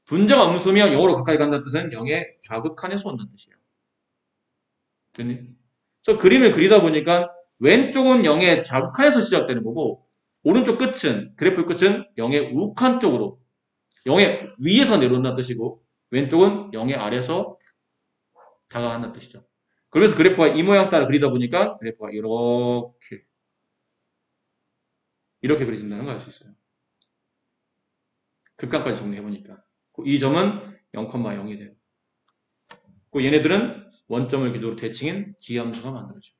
분자가 음수면 0으로 가까이 간다는 뜻은 0의 좌극한에서 온다는 뜻이에요. 됐니? 그래서 그림을 그리다 보니까 왼쪽은 0의 좌극한에서 시작되는 거고 오른쪽 끝은 그래프 끝은 0의 우극한 쪽으로 0의 위에서 내려온다는 뜻이고 왼쪽은 0의 아래에서 다가간다는 뜻이죠. 그러면서 그래프가 이 모양 따라 그리다 보니까 그래프가 이렇게 그려진다는 걸 알 수 있어요. 극각까지 정리해보니까 이 점은 0,0이 돼요. 얘네들은 원점을 기준으로 대칭인 기함수가 만들어져요.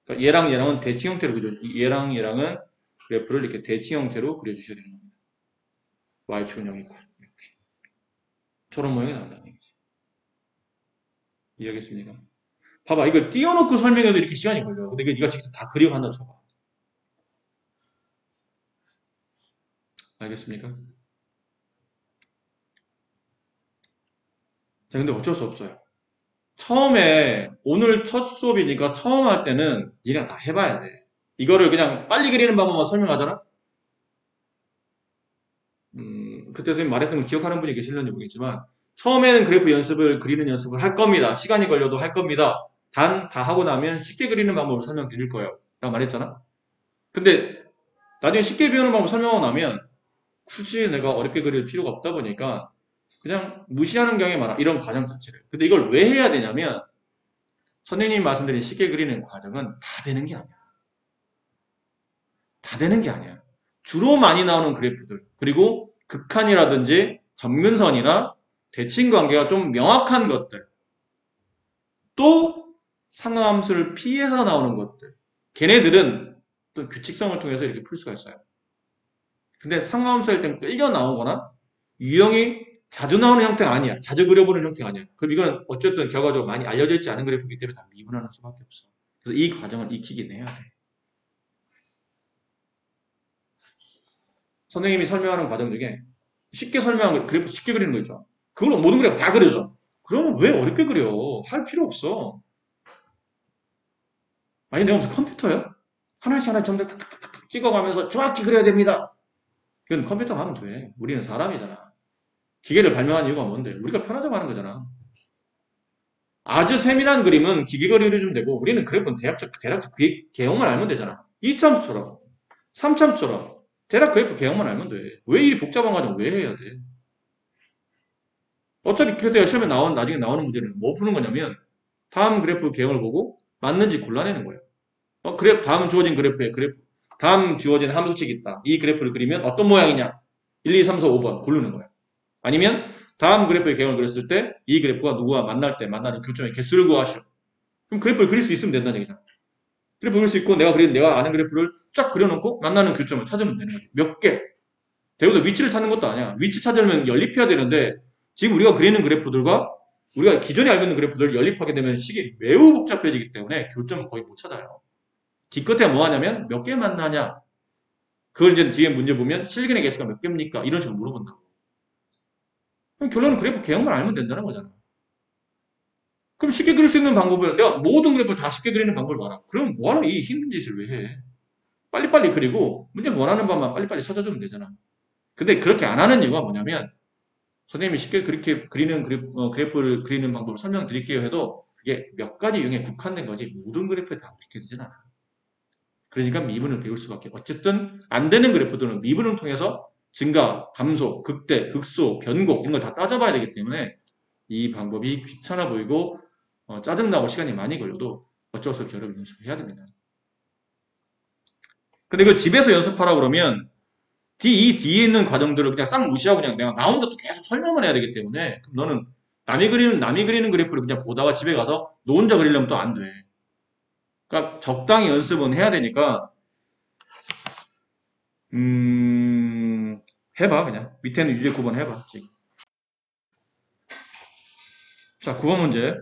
그러니까 얘랑 얘랑은 대칭 형태로 그려줘요. 얘랑 얘랑은 그래프를 이렇게 대칭 형태로 그려주셔야 되는 겁니다. y축은 0이고 이렇게 저런 모양이 나온다는 얘기죠. 이해하겠습니까? 봐봐, 이걸 띄워놓고 설명해도 이렇게 시간이 걸려요. 근데 이거 네가 직접 다 그려간다 쳐봐. 알겠습니까? 자, 근데 어쩔 수 없어요. 처음에 오늘 첫 수업이니까 처음 할 때는 니네가 다 해봐야 돼. 이거를 그냥 빨리 그리는 방법만 설명하잖아? 그때 선생님 말했던 걸 기억하는 분이 계실는지 모르겠지만 처음에는 그래프 연습을 그리는 연습을 할 겁니다. 시간이 걸려도 할 겁니다. 단 다 하고 나면 쉽게 그리는 방법을 설명드릴 거예요. 라고 말했잖아. 근데 나중에 쉽게 배우는 방법 설명하고 나면 굳이 내가 어렵게 그릴 필요가 없다 보니까 그냥 무시하는 경향이 많아. 이런 과정 자체를. 근데 이걸 왜 해야 되냐면 선생님이 말씀드린 쉽게 그리는 과정은 다 되는 게 아니야. 다 되는 게 아니야. 주로 많이 나오는 그래프들, 그리고 극한이라든지 점근선이나 대칭 관계가 좀 명확한 것들, 또 상하함수를 피해서 나오는 것들. 걔네들은 또 규칙성을 통해서 이렇게 풀 수가 있어요. 근데 상하함수일 땐 끌려 나오거나 유형이 자주 나오는 형태가 아니야. 자주 그려보는 형태가 아니야. 그럼 이건 어쨌든 결과적으로 많이 알려져 있지 않은 그래프이기 때문에 다 미분하는 수밖에 없어. 그래서 이 과정을 익히긴 해야 돼. 선생님이 설명하는 과정 중에 쉽게 설명하는 그래프 쉽게 그리는 거 있죠. 그걸 모든 그래프 다 그려줘. 그러면 왜 어렵게 그려? 할 필요 없어. 아니 내가 무슨 컴퓨터야? 하나씩 하나씩 점점 탁탁탁 찍어가면서 정확히 그려야 됩니다. 그건 컴퓨터가 하면 돼. 우리는 사람이잖아. 기계를 발명한 이유가 뭔데? 우리가 편하자고 하는 거잖아. 아주 세밀한 그림은 기계가 그려주면 되고 우리는 그래프는 대략적 개형만 알면 되잖아. 2참수처럼 3참수처럼 대략 그래프 개형만 알면 돼. 왜 이 복잡한 과정 왜 해야 돼? 어차피 그때 시험에 나중에 나오는 문제는 뭐 푸는 거냐면 다음 그래프 개형을 보고 맞는지 골라내는 거예요. 다음 주어진 그래프에 다음 주어진 함수식이 있다. 이 그래프를 그리면 어떤 모양이냐? 1, 2, 3, 4, 5번 고르는 거예요. 아니면 다음 그래프의 개형을 그렸을 때 이 그래프가 누구와 만날 때 만나는 교점의 개수를 구하시오. 그럼 그래프를 그릴 수 있으면 된다는 얘기잖아. 그래프 그릴 수 있고 내가 아는 그래프를 쫙 그려놓고 만나는 교점을 찾으면 되는 거지. 몇 개. 대부분 위치를 찾는 것도 아니야. 위치 찾으려면 연립해야 되는데 지금 우리가 그리는 그래프들과 우리가 기존에 알고 있는 그래프들을 연립하게 되면 식이 매우 복잡해지기 때문에 교점을 거의 못 찾아요. 기껏해야 뭐 하냐면 몇 개 만나냐. 그걸 이제 뒤에 문제 보면 실근의 개수가 몇 개입니까? 이런 식으로 물어본다고. 그럼 결론은 그래프 개형만 알면 된다는 거잖아. 그럼 쉽게 그릴 수 있는 방법을 내가 모든 그래프를 다 쉽게 그리는 방법을 봐라. 그럼 뭐하러 이 힘든 짓을 왜 해? 빨리빨리 그리고 문제 원하는 것만 빨리빨리 찾아주면 되잖아. 근데 그렇게 안 하는 이유가 뭐냐면 선생님이 쉽게 그렇게 그래프를 그리는 방법을 설명드릴게요 해도 그게 몇 가지 유형에 국한된 거지 모든 그래프에 다 쉽게 되진 않아. 그러니까 미분을 배울 수밖에. 어쨌든 안 되는 그래프들은 미분을 통해서 증가, 감소, 극대, 극소, 변곡 이런 걸 다 따져봐야 되기 때문에 이 방법이 귀찮아 보이고 짜증나고 시간이 많이 걸려도 어쩔 수 없이 여러분 연습해야 됩니다. 근데 이걸 집에서 연습하라 그러면 이 뒤에 있는 과정들을 그냥 싹 무시하고 그냥 내가 나 혼자 또 계속 설명을 해야 되기 때문에 그럼 너는 남이 그리는 그래프를 그냥 보다가 집에 가서 너 혼자 그리려면 또 안 돼. 그러니까 적당히 연습은 해야 되니까 해봐 그냥 밑에는 유제 9번 해봐 지금. 자 9번 문제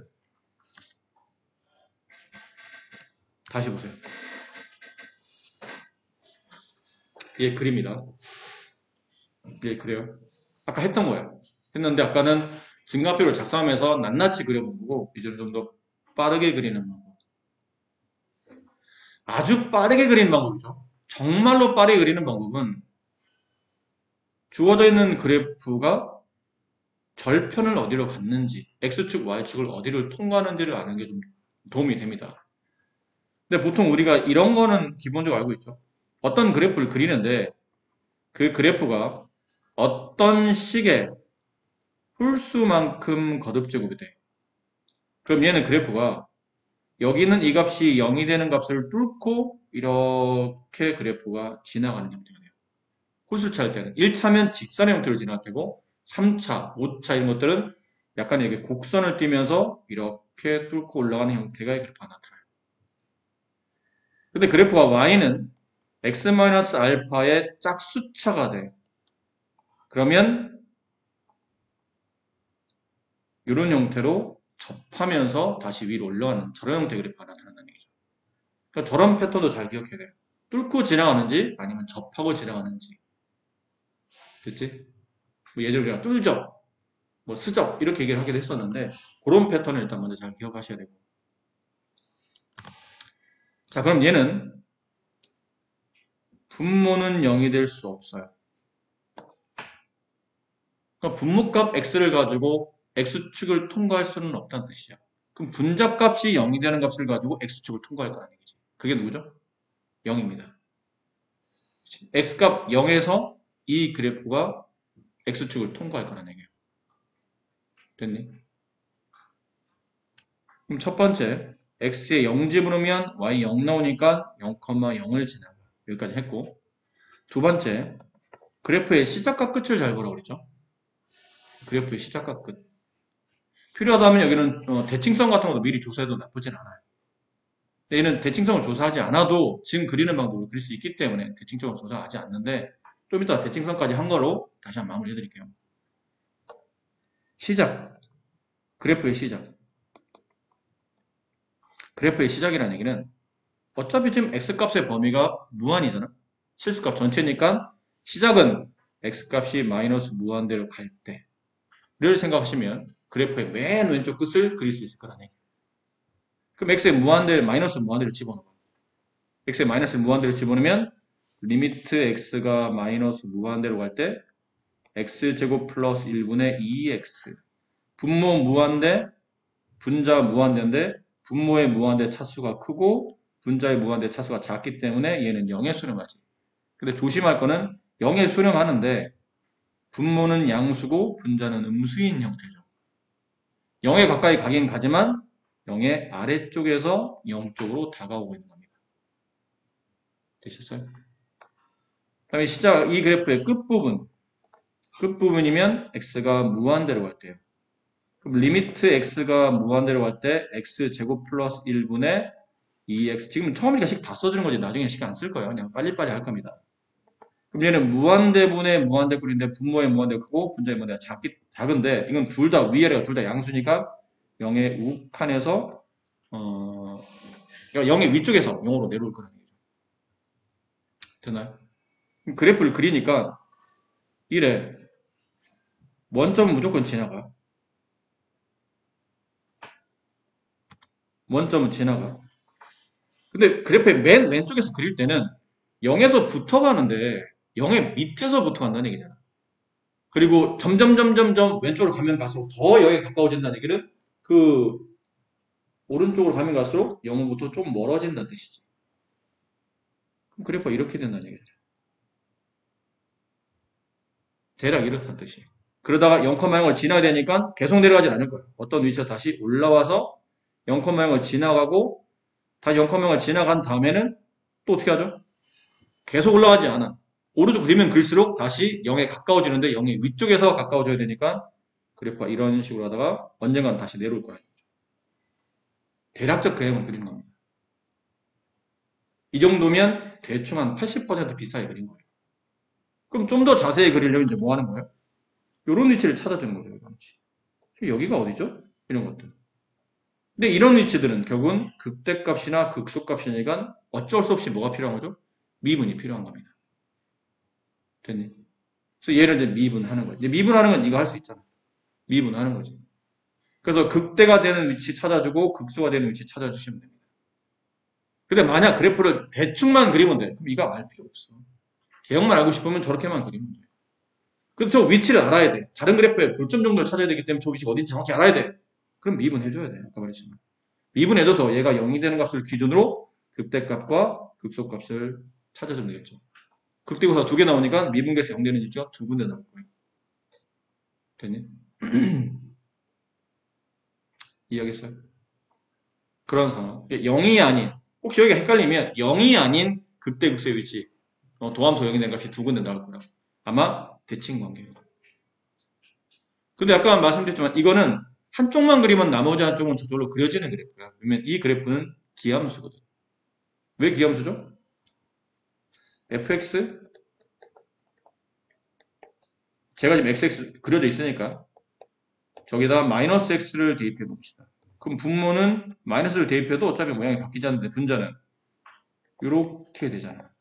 다시 보세요. 얘 그립니다. 얘 그래요. 아까 했던 거야. 했는데 아까는 증가표를 작성하면서 낱낱이 그려본 거고 이제는 좀 더 빠르게 그리는 방법. 아주 빠르게 그리는 방법이죠. 정말로 빠르게 그리는 방법은 주어져 있는 그래프가 절편을 어디로 갔는지 X축, Y축을 어디를 통과하는지를 아는 게 좀 도움이 됩니다. 근데 보통 우리가 이런 거는 기본적으로 알고 있죠. 어떤 그래프를 그리는데 그 그래프가 어떤 식의 홀수만큼 거듭제곱이 돼. 그럼 얘는 그래프가 여기는 이 값이 0이 되는 값을 뚫고 이렇게 그래프가 지나가는 형태가 돼요. 홀수차일 때는 1차면 직선의 형태로 지나갈 테고 3차, 5차 이런 것들은 약간 이렇게 곡선을 띄면서 이렇게 뚫고 올라가는 형태가 그래프가 나타나요. 근데 그래프가 y는 x-알파의 짝수차가 돼. 그러면 이런 형태로 접하면서 다시 위로 올라가는 저런 형태의 그래프가 나타난다는 얘기죠. 그러니까 저런 패턴도 잘 기억해야 돼요. 뚫고 지나가는지 아니면 접하고 지나가는지. 그치? 뭐 예를 들어 뚫접, 뭐 스접 이렇게 얘기를 하기도 했었는데 그런 패턴을 일단 먼저 잘 기억하셔야 되고. 자 그럼 얘는 분모는 0이 될 수 없어요. 그러니까 분모값 x를 가지고 x축을 통과할 수는 없다는 뜻이죠. 그럼 분자값이 0이 되는 값을 가지고 x축을 통과할 거라는 얘기지. 그게 누구죠? 0입니다. x값 0에서 이 그래프가 x축을 통과할 거라는 얘기예요. 됐니? 그럼 첫 번째, x에 0 집어넣으면 y 0 나오니까 0,0을 지나가. 여기까지 했고, 두 번째, 그래프의 시작과 끝을 잘 보라고 그랬죠? 그래프의 시작과 끝. 필요하다면 여기는 대칭성 같은 것도 미리 조사해도 나쁘진 않아요. 얘는 대칭성을 조사하지 않아도 지금 그리는 방법으로 그릴 수 있기 때문에 대칭성을 조사하지 않는데 좀 이따 대칭성까지 한 거로 다시 한번 마무리 해드릴게요. 시작. 그래프의 시작. 그래프의 시작이라는 얘기는 어차피 지금 x값의 범위가 무한이잖아. 실수값 전체니까 시작은 x값이 마이너스 무한대로 갈 때를 생각하시면 그래프의 맨 왼쪽 끝을 그릴 수 있을 거라네. 그럼 x에 무한대, 마이너스 무한대를 집어넣어. x에 마이너스 무한대를 집어넣으면 리미트 x가 마이너스 무한대로 갈 때 x제곱 플러스 1분의 2x 분모 무한대, 분자 무한대인데 분모의 무한대 차수가 크고 분자의 무한대 차수가 작기 때문에 얘는 0에 수렴하지. 근데 조심할 거는 0에 수렴하는데 분모는 양수고 분자는 음수인 형태죠. 0에 가까이 가긴 가지만 0의 아래쪽에서 0 쪽으로 다가오고 있는 겁니다. 되셨어요? 다음에 시작, 이 그래프의 끝부분이면 x가 무한대로 갈 때요. 그럼 리미트 x가 무한대로 갈 때 x제곱 플러스 1분의 2x 지금 처음이니까 식 다 써주는 거지 나중에 식 안 쓸 거예요. 그냥 빨리빨리 할 겁니다. 그럼 얘는 무한대분의 무한대꼴인데 분모의 무한대가 크고 분자의 무한대가 작은데 이건 둘 다 위아래가 둘 다 양수니까 0의 우칸에서 0의 위쪽에서 0으로 내려올 거라는 얘기죠. 되나요? 그래프를 그리니까 이래 원점은 무조건 지나가. 원점은 지나가. 근데 그래프의 맨 왼쪽에서 그릴 때는 0에서 붙어가는데 0의 밑에서 붙어간다는 얘기잖아. 그리고 점점 왼쪽으로 가면 갈수록 더 0에 가까워진다는 얘기는 그 오른쪽으로 가면 갈수록 0부터 좀 멀어진다는 뜻이지. 그럼 그래프가 이렇게 된다는 얘기죠. 대략 이렇다는 뜻이에요. 그러다가 0,0을 지나야 되니까 계속 내려가진 않을 거예요. 어떤 위치에서 다시 올라와서 0,0을 지나가고 다시 0,0을 지나간 다음에는 또 어떻게 하죠? 계속 올라가지 않아. 오른쪽 그리면 그릴수록 다시 0에 가까워지는데 0의 위쪽에서 가까워져야 되니까 그래프가 이런 식으로 하다가 언젠가는 다시 내려올 거예요. 대략적 그림을 그린 겁니다. 이 정도면 대충 한 80% 비슷하게 그린 거예요. 그럼 좀 더 자세히 그리려면 이제 뭐 하는 거예요? 이런 위치를 찾아주는 거죠. 이런 위치. 여기가 어디죠? 이런 것들. 근데 이런 위치들은 결국은 극대값이나 극소값이니까 어쩔 수 없이 뭐가 필요한 거죠? 미분이 필요한 겁니다. 됐니? 그래서 얘를 이제 미분하는 거지. 미분하는 건 네가 할 수 있잖아. 미분하는 거지. 그래서 극대가 되는 위치 찾아주고 극소가 되는 위치 찾아주시면 됩니다. 근데 만약 그래프를 대충만 그리면 돼. 그럼 이거 알 필요 없어. 개형만 알고 싶으면 저렇게만 그리면 돼. 그래서 저 위치를 알아야 돼. 다른 그래프의 교점 정도를 찾아야 되기 때문에 저 위치가 어딘지 정확히 알아야 돼. 그럼 미분해줘야 돼. 아까 말했지만. 미분해줘서 얘가 0이 되는 값을 기준으로 극대값과 극소값을 찾아주면 되겠죠. 극대고사 2개 나오니까 미분계에서 0 되는 위치가 2군데 나올 거예요. 됐니? 이해하겠어요? 그런 상황. 0이 아닌, 혹시 여기가 헷갈리면 0이 아닌 극대극소의 위치, 도함수 0이 된 값이 2군데 나올 거라. 아마 대칭 관계예요. 근데 아까 말씀드렸지만 이거는 한쪽만 그리면 나머지 한쪽은 저절로 그려지는 그래프야. 그러면 이 그래프는 기함수거든. 왜 기함수죠? fx 제가 지금 xx 그려져 있으니까 저기다 마이너스 x를 대입해 봅시다. 그럼 분모는 마이너스를 대입해도 어차피 모양이 바뀌지 않는데 분자는 이렇게 되잖아.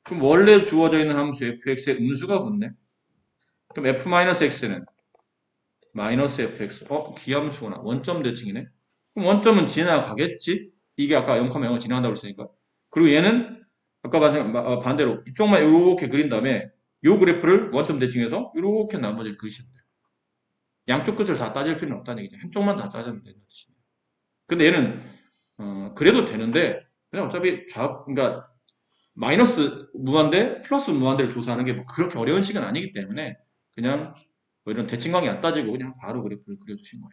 그럼 원래 주어져 있는 함수 fx에 음수가 붙네. 그럼 f-x는 마이너스 fx. 기함수구나. 원점 대칭이네. 그럼 원점은 지나가겠지? 이게 아까 0,0을 지나간다고 했으니까. 그리고 얘는 아까 반대로 이쪽만 이렇게 그린 다음에 이 그래프를 원점 대칭해서 이렇게 나머지를 그리시면 돼요. 양쪽 끝을 다 따질 필요는 없다는 얘기죠. 한쪽만 다 따지면 된다는 뜻이에요. 근데 얘는 그래도 되는데 그냥 어차피 그러니까 마이너스 무한대 플러스 무한대를 조사하는 게 뭐 그렇게 어려운 식은 아니기 때문에 그냥 뭐 이런 대칭관계 안 따지고 그냥 바로 그래프를 그려주신 거예요.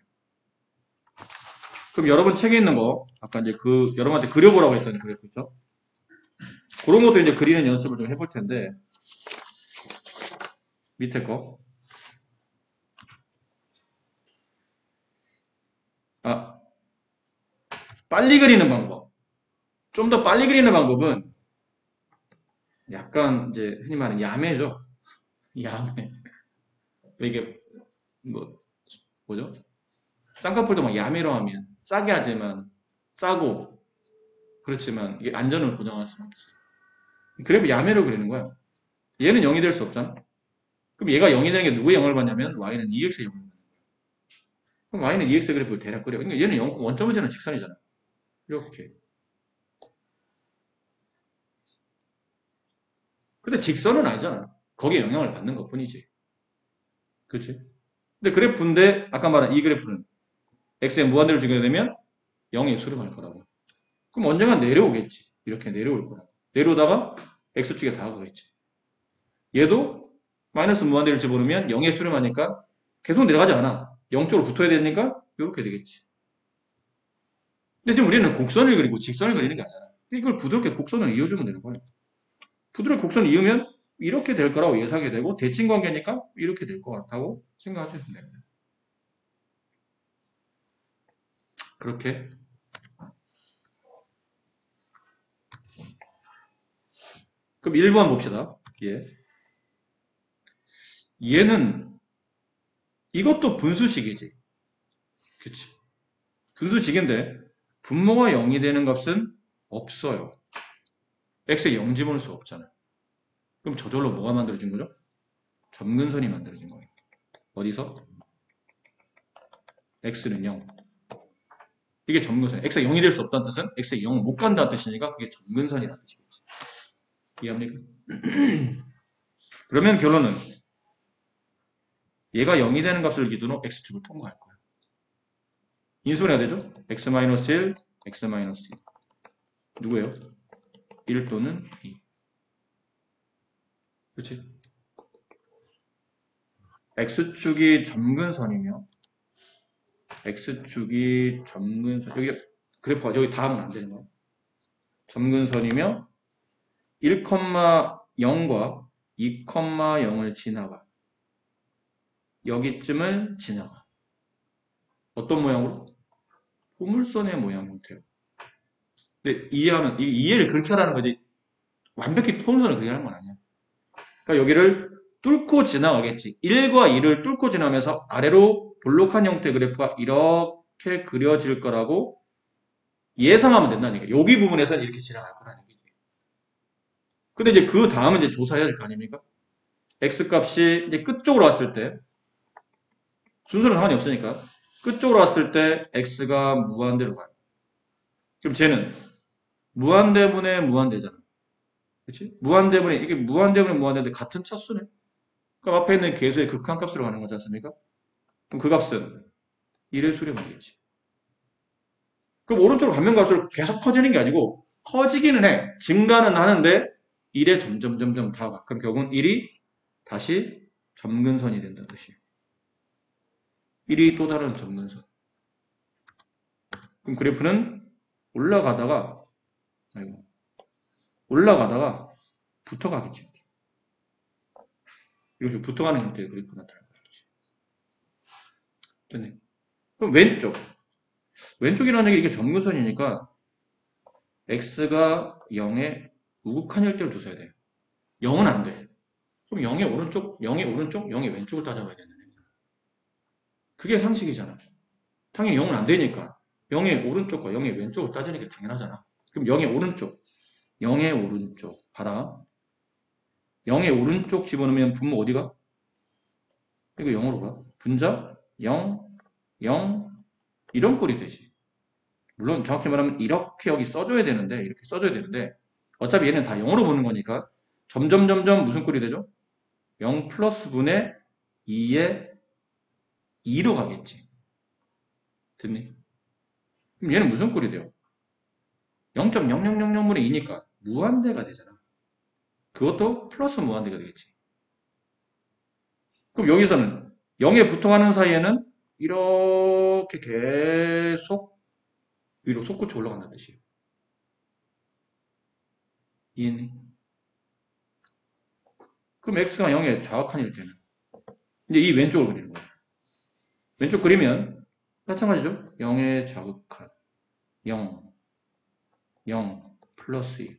그럼 여러분 책에 있는 거 아까 이제 여러분한테 그려보라고 했던 그래프 있죠? 그런 것도 이제 그리는 연습을 좀 해볼 텐데 밑에 거 빨리 그리는 방법. 좀 더 빨리 그리는 방법은 약간 이제 흔히 말하는 야매죠. 야매. 이게 뭐 뭐죠? 쌍꺼풀도 막 야매로 하면 싸게 하지만 싸고 그렇지만 이게 안전을 보장할 수는 없어요. 그래프 야매로 그리는 거야. 얘는 0이 될 수 없잖아. 그럼 얘가 0이 되는 게 누구의 0을 받냐면 y는 2x의 0을 받는 거야. 그럼 y는 2x 그래프를 대략 그려. 그러니까 얘는 0, 원점을 지는 직선이잖아. 이렇게. 근데 직선은 아니잖아. 거기에 영향을 받는 것 뿐이지. 그렇지? 근데 그래프인데 아까 말한 이 그래프는 x에 무한대를 주게 되면 0에 수렴할 거라고. 그럼 언젠가 내려오겠지. 이렇게 내려올 거라고. 내려오다가 x축에 다가가겠지. 얘도 마이너스 무한대를 집어넣으면 0에 수렴하니까 계속 내려가지 않아. 0쪽으로 붙어야 되니까 이렇게 되겠지. 근데 지금 우리는 곡선을 그리고 직선을 그리는 게 아니잖아. 이걸 부드럽게 곡선을 이어주면 되는 거야. 부드럽게 곡선을 이으면 이렇게 될 거라고 예상이 되고 대칭 관계니까 이렇게 될 것 같다고 생각하시면 됩니다. 그렇게 그럼 1번 봅시다. 얘는 이것도 분수식이지. 그치? 분수식인데 분모가 0이 되는 값은 없어요. x에 0 집어넣을 수 없잖아. 그럼 저절로 뭐가 만들어진 거죠? 점근선이 만들어진 거예요. 어디서? x는 0. 이게 점근선. x가 0이 될 수 없다는 뜻은 x에 0을 못 간다는 뜻이니까 그게 점근선이라는 뜻이겠지. 이해합니까? 그러면 결론은 얘가 0이 되는 값을 기준으로 x축을 통과할 거야. 인수를 해야 되죠? x-1, x-2. 누구예요? 1 또는 2. 그렇지? x축이 점근선이며 x축이 점근선 여기 그래프가 여기 다 하면 안 되는 거야. 점근선이며 1,0과 2,0을 지나가. 여기쯤을 지나가. 어떤 모양으로? 포물선의 모양 형태로. 근데 이해를 그렇게 하라는 거지. 완벽히 포물선을 그렇게 하는 건 아니야. 그러니까 여기를 뚫고 지나가겠지. 1과 2를 뚫고 지나면서 아래로 볼록한 형태의 그래프가 이렇게 그려질 거라고 예상하면 된다니까. 여기 부분에서는 이렇게 지나갈 거라는 얘기지. 근데 이제 그 다음은 이제 조사해야 될 거 아닙니까? x 값이 이제 끝쪽으로 왔을 때 순서는 상관이 없으니까 끝쪽으로 왔을 때 x가 무한대로 가요. 그럼 쟤는 무한대분의 무한대잖아. 그렇지? 이게 무한대분의 무한대인데 같은 차수네. 그럼 앞에 있는 계수의 극한값으로 가는 거지 않습니까? 그럼 그 값은 1의 수렴이겠지. 그럼 오른쪽으로 가면 갈수록 계속 커지는 게 아니고 커지기는 해. 증가는 하는데 1에 점점 다가. 그럼 결국은 1이 다시 점근선이 된다는 뜻이에요. 1이 또 다른 점근선. 그럼 그래프는 올라가다가 붙어가겠지. 이렇게 붙어가는 형태의 그래프가 나타날 거죠. 됐네. 그럼 왼쪽이라는 게 이게 점근선이니까 x가 0의 우극한 일대를 줬어야 돼요. 0은 안 돼. 그럼 0의 오른쪽, 0의 왼쪽을 따져봐야 되는 거예요. 그게 상식이잖아. 당연히 0은 안 되니까 0의 오른쪽과 0의 왼쪽을 따지는 게 당연하잖아. 그럼 0의 오른쪽 봐라. 0의 오른쪽 집어넣으면 분모 어디가? 이거 0으로 가. 분자 0, 0 이런 꼴이 되지. 물론 정확히 말하면 이렇게 여기 써줘야 되는데 어차피 얘는 다 0으로 보는 거니까 점점 무슨 꼴이 되죠? 0 플러스 분의 2의 2로 가겠지. 됐니? 그럼 얘는 무슨 꼴이 돼요? 0.0000분의 2니까 무한대가 되잖아. 그것도 플러스 무한대가 되겠지. 그럼 여기서는 0에 부통하는 사이에는 이렇게 계속 위로 솟구쳐 올라간다는 뜻이에요. 이해했니? 그럼 x가 0에 좌극한일 때는 이제 이 왼쪽을 그리는 거예요. 왼쪽 그리면 마찬가지죠. 0의 좌극한 0, 0 플러스 2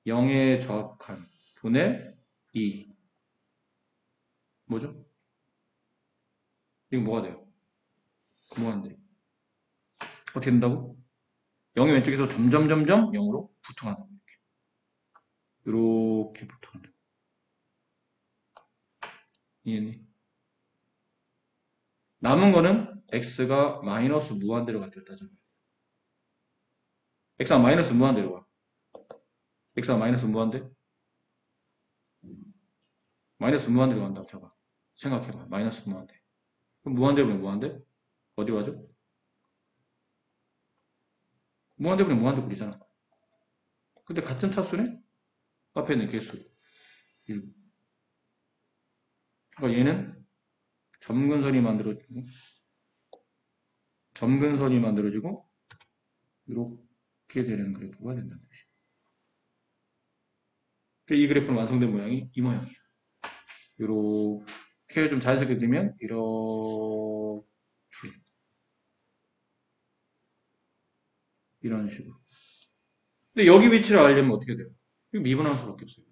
0의 좌극한 분의 2 뭐죠? 이거 뭐가 돼요? 무한대. 어떻게 된다고? 0의 왼쪽에서 점점 0으로 부통한다. 이렇게 부통한다. 이해했니? 남은 거는 x가 마이너스 무한대로 갈 때를 따져봐요. x가 마이너스 무한대로 가. x가 마이너스 무한대? 마이너스 무한대로 간다고 쳐봐. 생각해봐. 마이너스 무한대. 그럼 무한대분의 무한대? 어디로 가죠? 무한대분의 무한대 꼴이잖아. 근데 같은 차수네? 앞에 있는 개수 1. 그러니까 얘는 점근선이 만들어지고 이렇게 되는 그래프가 된다는 뜻이야. 이 그래프는 완성된 모양이 이 모양이야. 이렇게 좀 자연스럽게 되면 이렇게 이런 식으로. 근데 여기 위치를 알려면 어떻게 돼요? 미분할 수밖에 없어요.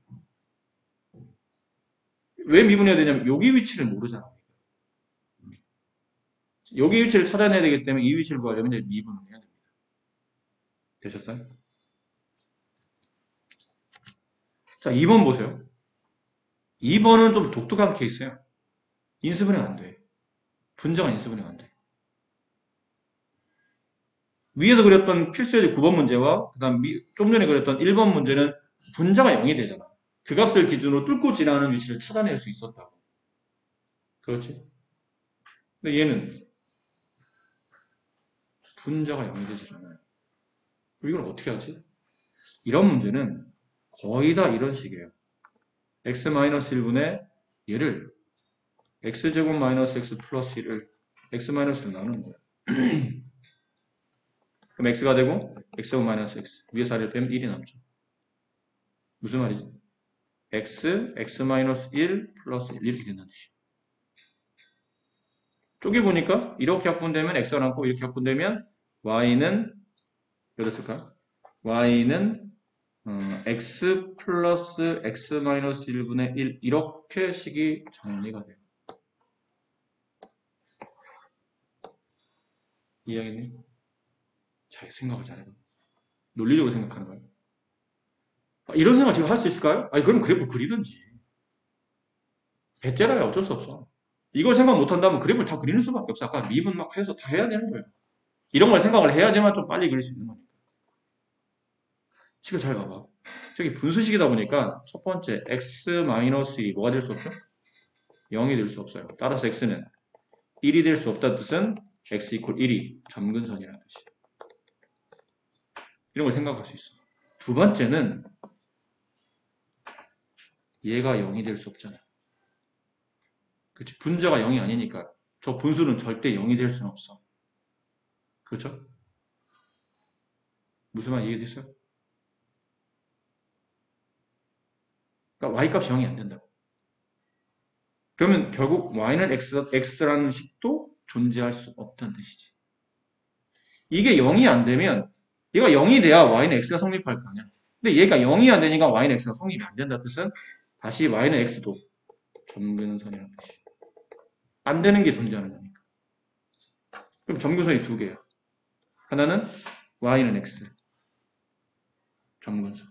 왜 미분해야 되냐면 여기 위치를 모르잖아. 여기 위치를 찾아내야 되기 때문에 이 위치를 구하려면 이제 미분을 해야 됩니다. 되셨어요? 자, 2번 보세요. 2번은 좀 독특한 케이스예요. 인수분해 안 돼. 분자가 인수분해 안 돼. 위에서 그렸던 필수예제 9번 문제와 그다음 좀 전에 그렸던 1번 문제는 분자가 0이 되잖아. 그 값을 기준으로 뚫고 지나가는 위치를 찾아낼 수 있었다고. 그렇지? 근데 얘는 분자가 0이 되지 않아요. 그럼 이걸 어떻게 하지? 이런 문제는 거의 다 이런 식이에요. x-1분의 얘를 x제곱 마이너스 x 플러스 1을 x-로 나누는 거예요. 그럼 x가 되고 x제곱 마이너스 x 위에서 아래를 빼면 1이 남죠. 무슨 말이지? x-1 플러스 1 이렇게 된다는 뜻이에요. 쪼개 보니까 이렇게 약분되면 x가 남고 이렇게 약분되면 y는 여기다 쓸까? y는 x 플러스 x 마이너스 1분의 1 이렇게 식이 정리가 돼요. 이해하겠니? 잘 생각을 잘해봐. 논리적으로 생각하는 거예요. 이런 생각 제가 할 수 있을까요? 아니 그럼 그래프 그리든지. 배째라야 어쩔 수 없어. 이걸 생각 못한다면 그래프를 다 그리는 수밖에 없어. 아까 미분 막 해서 다 해야 되는 거예요. 이런 걸 생각을 해야지만 좀 빨리 그릴 수 있는 거니까. 식을 잘 봐봐. 저기 분수식이다 보니까 첫 번째 x-2 뭐가 될 수 없죠? 0이 될 수 없어요. 따라서 x는 1이 될 수 없다는 뜻은 x 이퀄 1이 점근선이라는 뜻이에요. 이런 걸 생각할 수 있어. 두 번째는 얘가 0이 될 수 없잖아. 그렇지? 분자가 0이 아니니까 저 분수는 절대 0이 될 수는 없어. 그렇죠? 무슨 말 이해됐어요? 그러니까 y값이 0이 안 된다고. 그러면 결국 y는 x라는 식도 존재할 수 없다는 뜻이지. 이게 0이 안 되면 얘가 0이 돼야 y는 x가 성립할 거 아니야. 근데 얘가 0이 안 되니까 y는 x가 성립이 안 된다는 뜻은 다시 y는 x도 점근선이라는 뜻이야. 안 되는 게 존재하는 거니까. 그럼 점근선이 두 개야. 하나는 y는 x 점근선.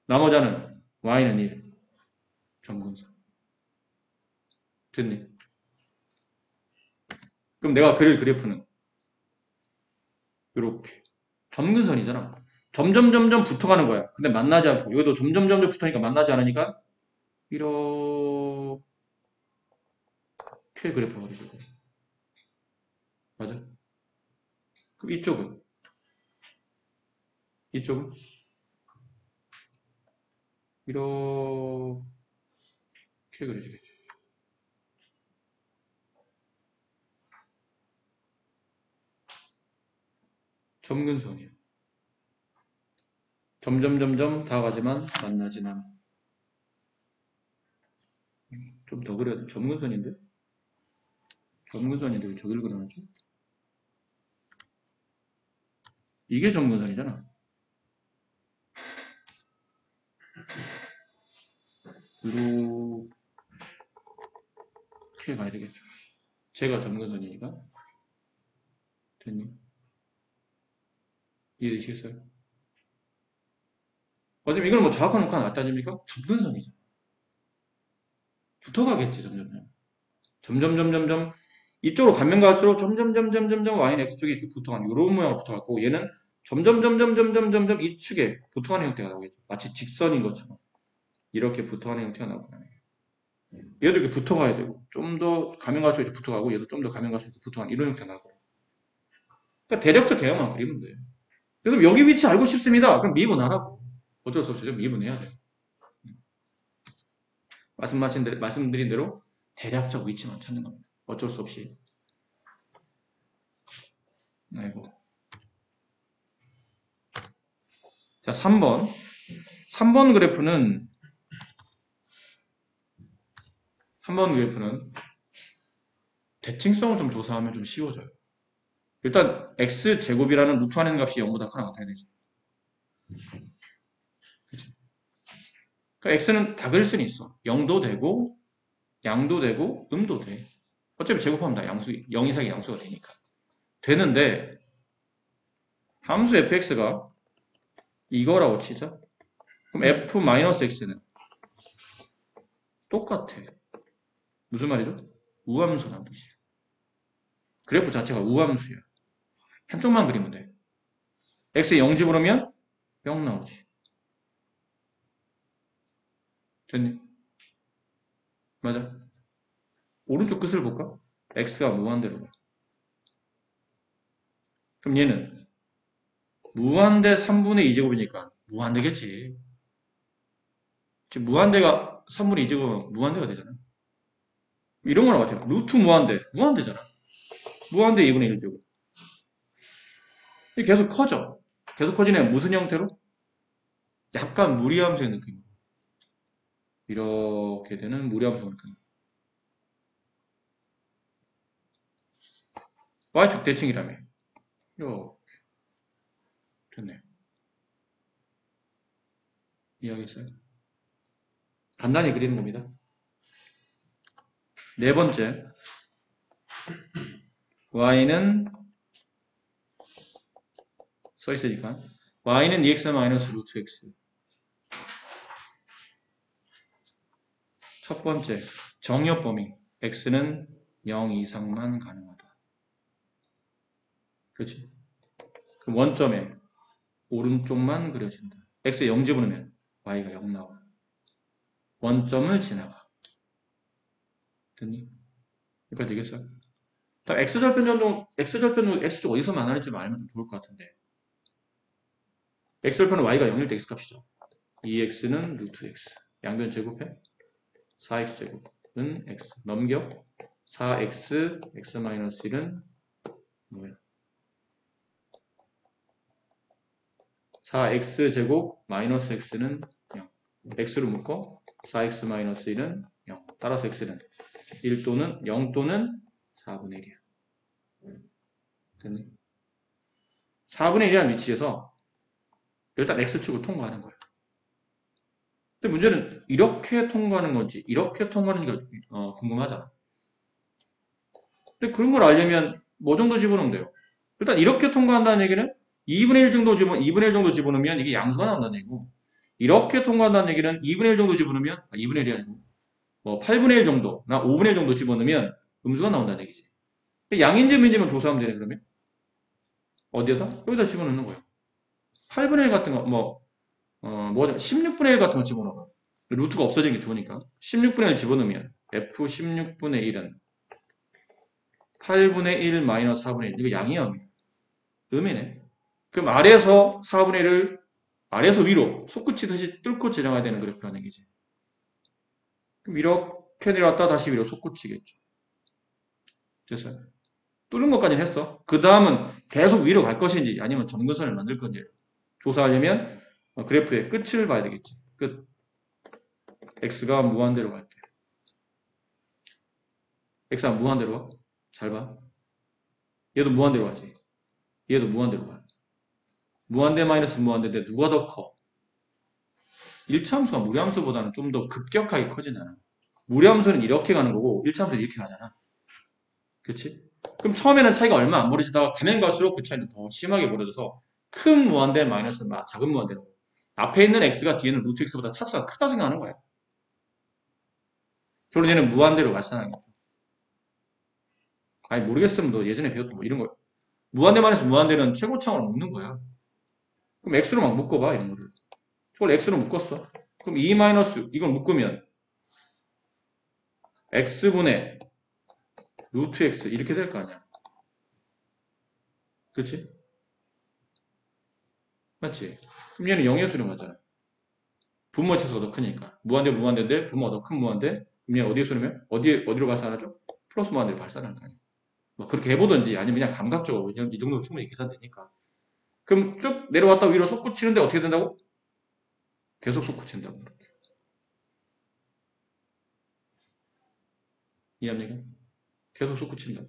나머지 하나는 y는 1 점근선. 됐니? 그럼 내가 그릴 그래프는 이렇게 점근선이잖아. 점점 붙어가는 거야. 근데 만나지 않고 여기도 점점 붙으니까 만나지 않으니까 이렇게 그래프가 그려지고 맞아? 그럼 이쪽은? 이쪽은? 이렇게 그려지겠죠. 점근선이에요. 점점점점 다 가지만 만나진 않아. 좀 더 그려야 돼. 점근선인데? 점근선인데 왜 저기를 그려놨지? 이게 점근선이잖아. 이렇게 가야 되겠죠. 제가 점근선이니까. 됐니? 이해되시겠어요? 어차피 이걸 뭐 정확한 녹화는 안 따집니까? 점근선이죠. 붙어가겠지, 점점점. 점점점점점. 이쪽으로 가면 갈수록 점점점점점점 y는 x쪽에 이렇게 붙어가는 이런 모양으로 붙어갈 거고 얘는 점점점점점점점점 이 축에 붙어가는 형태가 나오겠죠. 마치 직선인 것처럼 이렇게 붙어가는 형태가 나오거든요. 얘도 이렇게 붙어가야 되고 좀 더 가면 갈수록 이렇게 붙어가고 얘도 좀 더 가면 갈수록 이렇게 붙어가는 이런 형태가 나올 거예요. 그러니까 대략적 개형만 그리면 돼요. 그래서 여기 위치 알고 싶습니다. 그럼 미분하라고. 어쩔 수 없죠. 미분해야 돼요. 말씀드린 대로 대략적 위치만 찾는 겁니다. 어쩔 수 없이. 아이고. 자, 3번. 3번 그래프는 대칭성을 좀 조사하면 좀 쉬워져요. 일단 x제곱이라는 루트 안에 있는 값이 0보다 크거나 같아야 되죠. 그치? 그러니까 x는 다 그릴 수는 있어. 0도 되고 양도 되고 음도 돼. 어차피 제곱하면 다 양수, 0 이상의 양수가 되니까. 되는데 함수 fx가 이거라고 치자. 그럼 f-x는 똑같아. 무슨 말이죠? 우함수라는 뜻이야. 그래프 자체가 우함수야. 한쪽만 그리면 돼. x에 0 집어넣으면 0 나오지. 됐니? 맞아. 오른쪽 끝을 볼까? x가 무한대로 가. 그럼 얘는 무한대 3분의 2제곱이니까 무한대겠지. 지금 무한대가 3분의 2제곱은 무한대가 되잖아. 이런 거랑 같아요. 루트 무한대잖아. 무한대 2분의 1제곱. 계속 커져. 계속 커지는 무슨 형태로? 약간 무리함수의 느낌. 이렇게 되는 무리함수의 느낌. y축 대칭이라며. 이렇게. 됐네. 이해하겠어요? 간단히 그리는 겁니다. 네 번째. y는 써있으니까 y는 2x 루트 x. 첫 번째, 정의역 범위. x는 0 이상만 가능하다. 그렇지? 그럼 원점에 오른쪽만 그려진다. x에 0 집어넣으면 y가 0 나와. 원점을 지나가. 됐니? 여기까지 되겠어요? 다음 x절편 정도, x쪽 어디서 만나는지 알면 좀 좋을 것 같은데. x절편은 y가 0일 때 x값이죠. 2x는 루트 x. 양변 제곱해 4x 제곱은 x. 넘겨 4x x-1은 뭐야? 4x 제곱 마이너스 x는 0. x로 묶어 4x-1은 0. 따라서 x는 1 또는 0 또는 4분의 1이야. 됐니? 4분의 1이라는 위치에서 일단 x축을 통과하는 거야. 근데 문제는 이렇게 통과하는 건지 이렇게 통과하는 게 궁금하잖아. 근데 그런 걸 알려면 뭐 정도 집어넣으면 돼요? 일단 이렇게 통과한다는 얘기는 2분의 1 정도 집어넣으면 이게 양수가 나온다는 얘기고, 이렇게 통과한다는 얘기는 2분의 1 정도 집어넣으면 2분의 1이 아니고 뭐 8분의 1 정도, 나 5분의 1 정도 집어넣으면 음수가 나온다는 얘기지. 양인지 민지만 조사하면 되네. 그러면 어디에다? 여기다 집어넣는 거예요. 8분의 1 같은 거 뭐냐 16분의 1 같은 거 집어넣어. 루트가 없어지는 게 좋으니까 16분의 1 집어넣으면 f 16분의 1은 8분의 1 마이너스 4분의 1. 이거 양이야, 음이야? 음이네. 그럼 아래에서 4분의 1을 아래에서 위로 솟구치듯이 뚫고 지나가야 되는 그래프라는 얘기지. 그럼 이렇게 내려왔다 다시 위로 솟구치겠죠. 됐어요. 뚫는 것까지는 했어. 그 다음은 계속 위로 갈 것인지 아니면 점근선을 만들 건지 조사하려면 그래프의 끝을 봐야 되겠지. 끝. x가 무한대로 갈게. x가 무한대로 가. 잘 봐. 얘도 무한대로 가지. 얘도 무한대로 가. 무한대 마이너스 무한대인데 누가 더 커? 1차함수가 무리함수보다는 좀 더 급격하게 커지잖아. 무리함수는 이렇게 가는 거고 1차함수는 이렇게 가잖아. 그치? 그럼 처음에는 차이가 얼마 안 벌어지다가 가면 갈수록 그 차이는 더 심하게 벌어져서 큰 무한대 마이너스 작은 무한대로 앞에 있는 x가 뒤에는 루트 x보다 차수가 크다 생각하는 거야. 결론 얘는 무한대로 발산하겠죠. 아니 모르겠으면 너 예전에 배웠던 뭐 이런 거 무한대 마이너스 무한대는 최고차원을 묶는 거야. 그럼 x로 막 묶어봐 이런 거를. 저걸 x로 묶었어. 그럼 2 마이너스 이걸 묶으면 x분의 루트 x 이렇게 될 거 아니야. 그렇지? 맞지? 그럼 얘는 0의 수렴 맞잖아. 분모의 차수가 더 크니까. 무한대 무한대인데 분모가 더 큰 무한대. 그럼 얘는 어디에 수렴해? 어디로 발산하죠? 플러스 무한대로 발산하는 거야. 뭐 그렇게 해보든지 아니면 그냥 감각적으로 이 정도면 충분히 계산되니까. 그럼 쭉 내려왔다 위로 솟구치는데 어떻게 된다고? 계속 솟구친다고. 이해합니까? 계속 솟구친다고.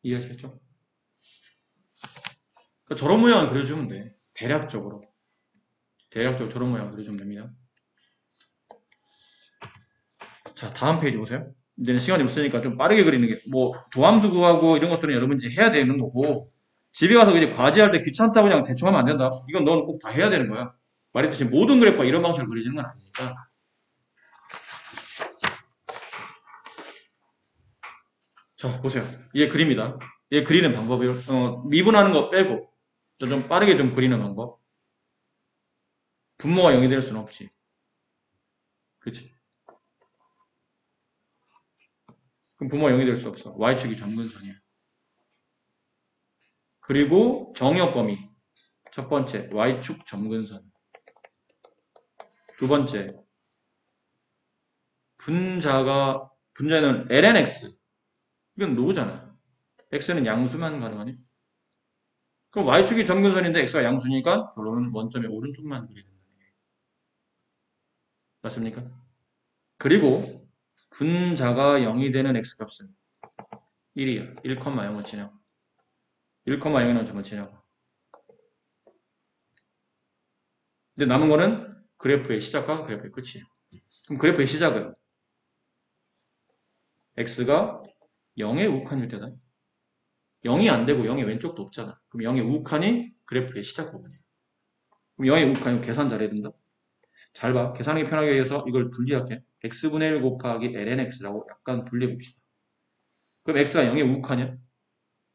이해하시겠죠? 그러니까 저런 모양을 그려주면 돼. 대략적으로. 대략적으로 저런 모양을 그려주면 됩니다. 자, 다음 페이지 보세요. 이제는 시간이 없으니까 좀 빠르게 그리는 게, 뭐, 도함수 구하고 이런 것들은 여러분 이제 해야 되는 거고, 집에 가서 이제 과제할 때 귀찮다고 그냥 대충 하면 안 된다. 이건 너는 꼭 다 해야 되는 거야. 말했듯이 모든 그래프가 이런 방식으로 그려지는 건 아니니까. 자, 보세요. 얘 그립니다. 얘 그리는 방법이요. 미분하는 거 빼고, 좀 빠르게 좀 그리는 방법. 분모가 0이 될 수는 없지. 그치? 그럼 분모가 0이 될 수 없어. y축이 점근선이야. 그리고 정의 범위. 첫 번째, y축 점근선. 두 번째, 분자는 lnx. 이건 로잖아. x는 양수만 가능하네. 그럼 y축이 점근선인데 x가 양수니까 결론은 원점의 오른쪽만 그리는 거네. 맞습니까? 그리고 분자가 0이 되는 x값은 1이야. 1,0을 지나고. 1,0은 점을 지나고. 근데 남은 거는 그래프의 시작과 그래프의 끝이에요. 그럼 그래프의 시작은 x가 0의 우칸일 때다. 0이 안 되고 0의 왼쪽도 없잖아. 그럼 0의 우칸이 그래프의 시작 부분이야. 그럼 0의 우칸 계산 잘해야 된다. 잘 봐. 계산하기 편하게 해서 이걸 분리할게. x분의 1 곱하기 lnx라고 약간 분리해봅시다. 그럼 x가 0의 우칸이야?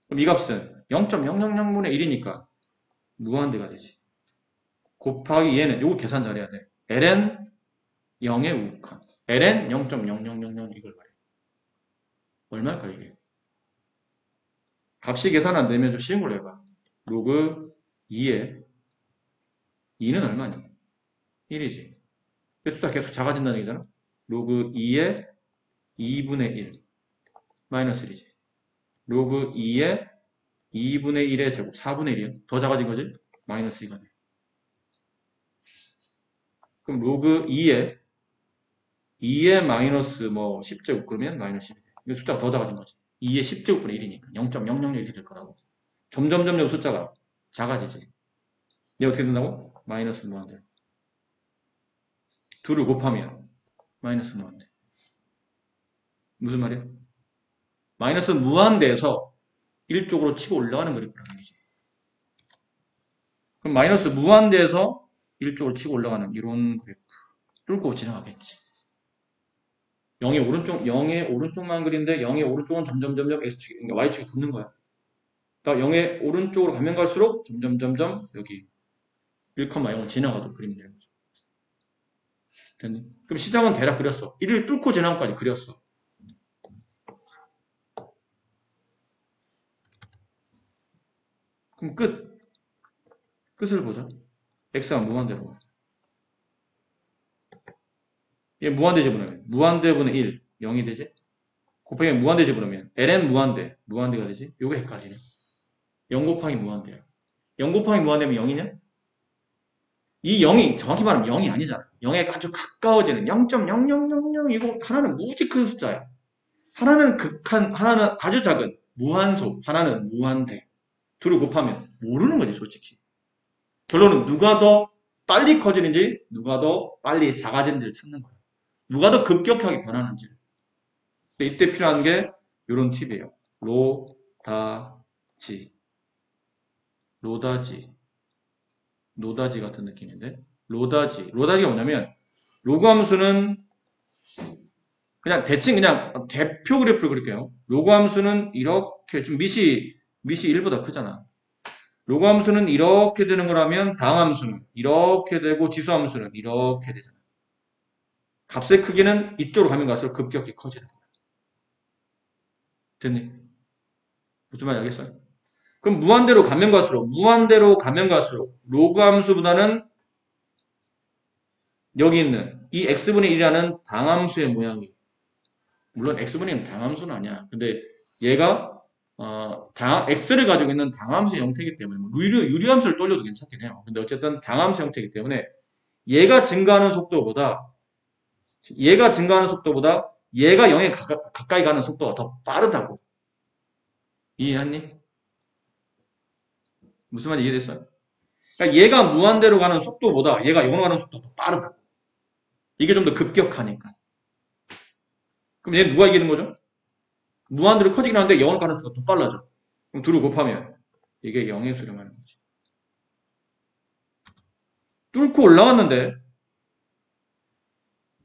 그럼 이 값은 0.000분의 1이니까 무한대가 되지. 곱하기 얘는 요거 계산 잘해야 돼. ln 0의 우칸. ln 0.0000 이걸 말해. 얼마일까 이게? 값이 계산 안 되면 좀 쉬운 걸로 해봐. 로그 2에 2는 얼마니? 1이지. 숫자 계속 작아진다는 얘기잖아. 로그 2에 2분의 1 마이너스 1이지. 로그 2에 2분의 1의 제곱 4분의 1이야. 더 작아진 거지? 마이너스 2가 돼. 그럼 로그 2에 마이너스 뭐 10제곱 그러면 마이너스 10이 돼. 이거 숫자가 더 작아진 거지. 2의 10제곱분의 1이니까 0.00 이렇게 될 거라고. 점점 숫자가 작아지지. 이게 어떻게 된다고? 마이너스 무한대. 둘을 곱하면 마이너스 무한대. 무슨 말이야? 마이너스 무한대에서 1쪽으로 치고 올라가는 그래프라는 얘기지. 그럼 마이너스 무한대에서 1쪽으로 치고 올라가는 이런 그래프. 뚫고 지나가겠지. 0의 오른쪽만 그린데 0의 오른쪽은 점점 X축이, 그러니까 Y축이 붙는 거야. 그러니까 0의 오른쪽으로 가면 갈수록 점점 여기 1,0을 지나가도 그리면 되는 거죠. 됐니? 그럼 시작은 대략 그렸어. 1을 뚫고 지난 것까지 그렸어. 그럼 끝을 보자. x가 무한대로. 얘 무한대집으로면 무한대분의 1, 0이 되지? 곱하기 무한대집으로면 ln 무한대가 되지? 요게 헷갈리네. 0 곱하기 무한대야. 0 곱하기 무한대면 0이냐? 이 0이 정확히 말하면 0이 아니잖아. 0에 아주 가까워지는 0.0000 이거 하나는 무지 큰 숫자야. 하나는 극한, 하나는 아주 작은 무한소, 하나는 무한대. 둘을 곱하면 모르는 거지 솔직히. 결론은 누가 더 빨리 커지는지 누가 더 빨리 작아지는지를 찾는 거야. 누가 더 급격하게 변하는지. 이때 필요한 게 이런 팁이에요. 노다지 같은 느낌인데 로다지가 뭐냐면 로그 함수는 그냥 대칭 그냥 대표 그래프를 그릴게요. 로그 함수는 이렇게 좀 밑이 1보다 크잖아. 로그 함수는 이렇게 되는 거라면 다음 함수는 이렇게 되고 지수 함수는 이렇게 되잖아. 값의 크기는 이쪽으로 가면 갈수록 급격히 커지는 거야. 됐니? 무슨 말인지 알겠어요? 그럼 무한대로 가면 갈수록 로그 함수보다는 여기 있는 이 x분의 1이라는 당함수의 모양이 물론 x분의 1은 당함수는 아니야. 근데 얘가 x를 가지고 있는 당함수의 형태이기 때문에 뭐 유리함수를 돌려도 괜찮긴 해요. 근데 어쨌든 당함수 형태이기 때문에 얘가 증가하는 속도보다 얘가 0에 가까이 가는 속도가 더 빠르다고. 이해했니? 무슨 말인지 이해됐어요? 그러니까 얘가 무한대로 가는 속도보다 얘가 0으로 가는 속도가 더 빠르다고. 이게 좀 더 급격하니까. 그럼 얘 누가 이기는 거죠? 무한대로 커지긴 하는데 0으로 가는 속도가 더 빨라져. 그럼 둘을 곱하면 이게 0에 수렴하는 거지. 뚫고 올라갔는데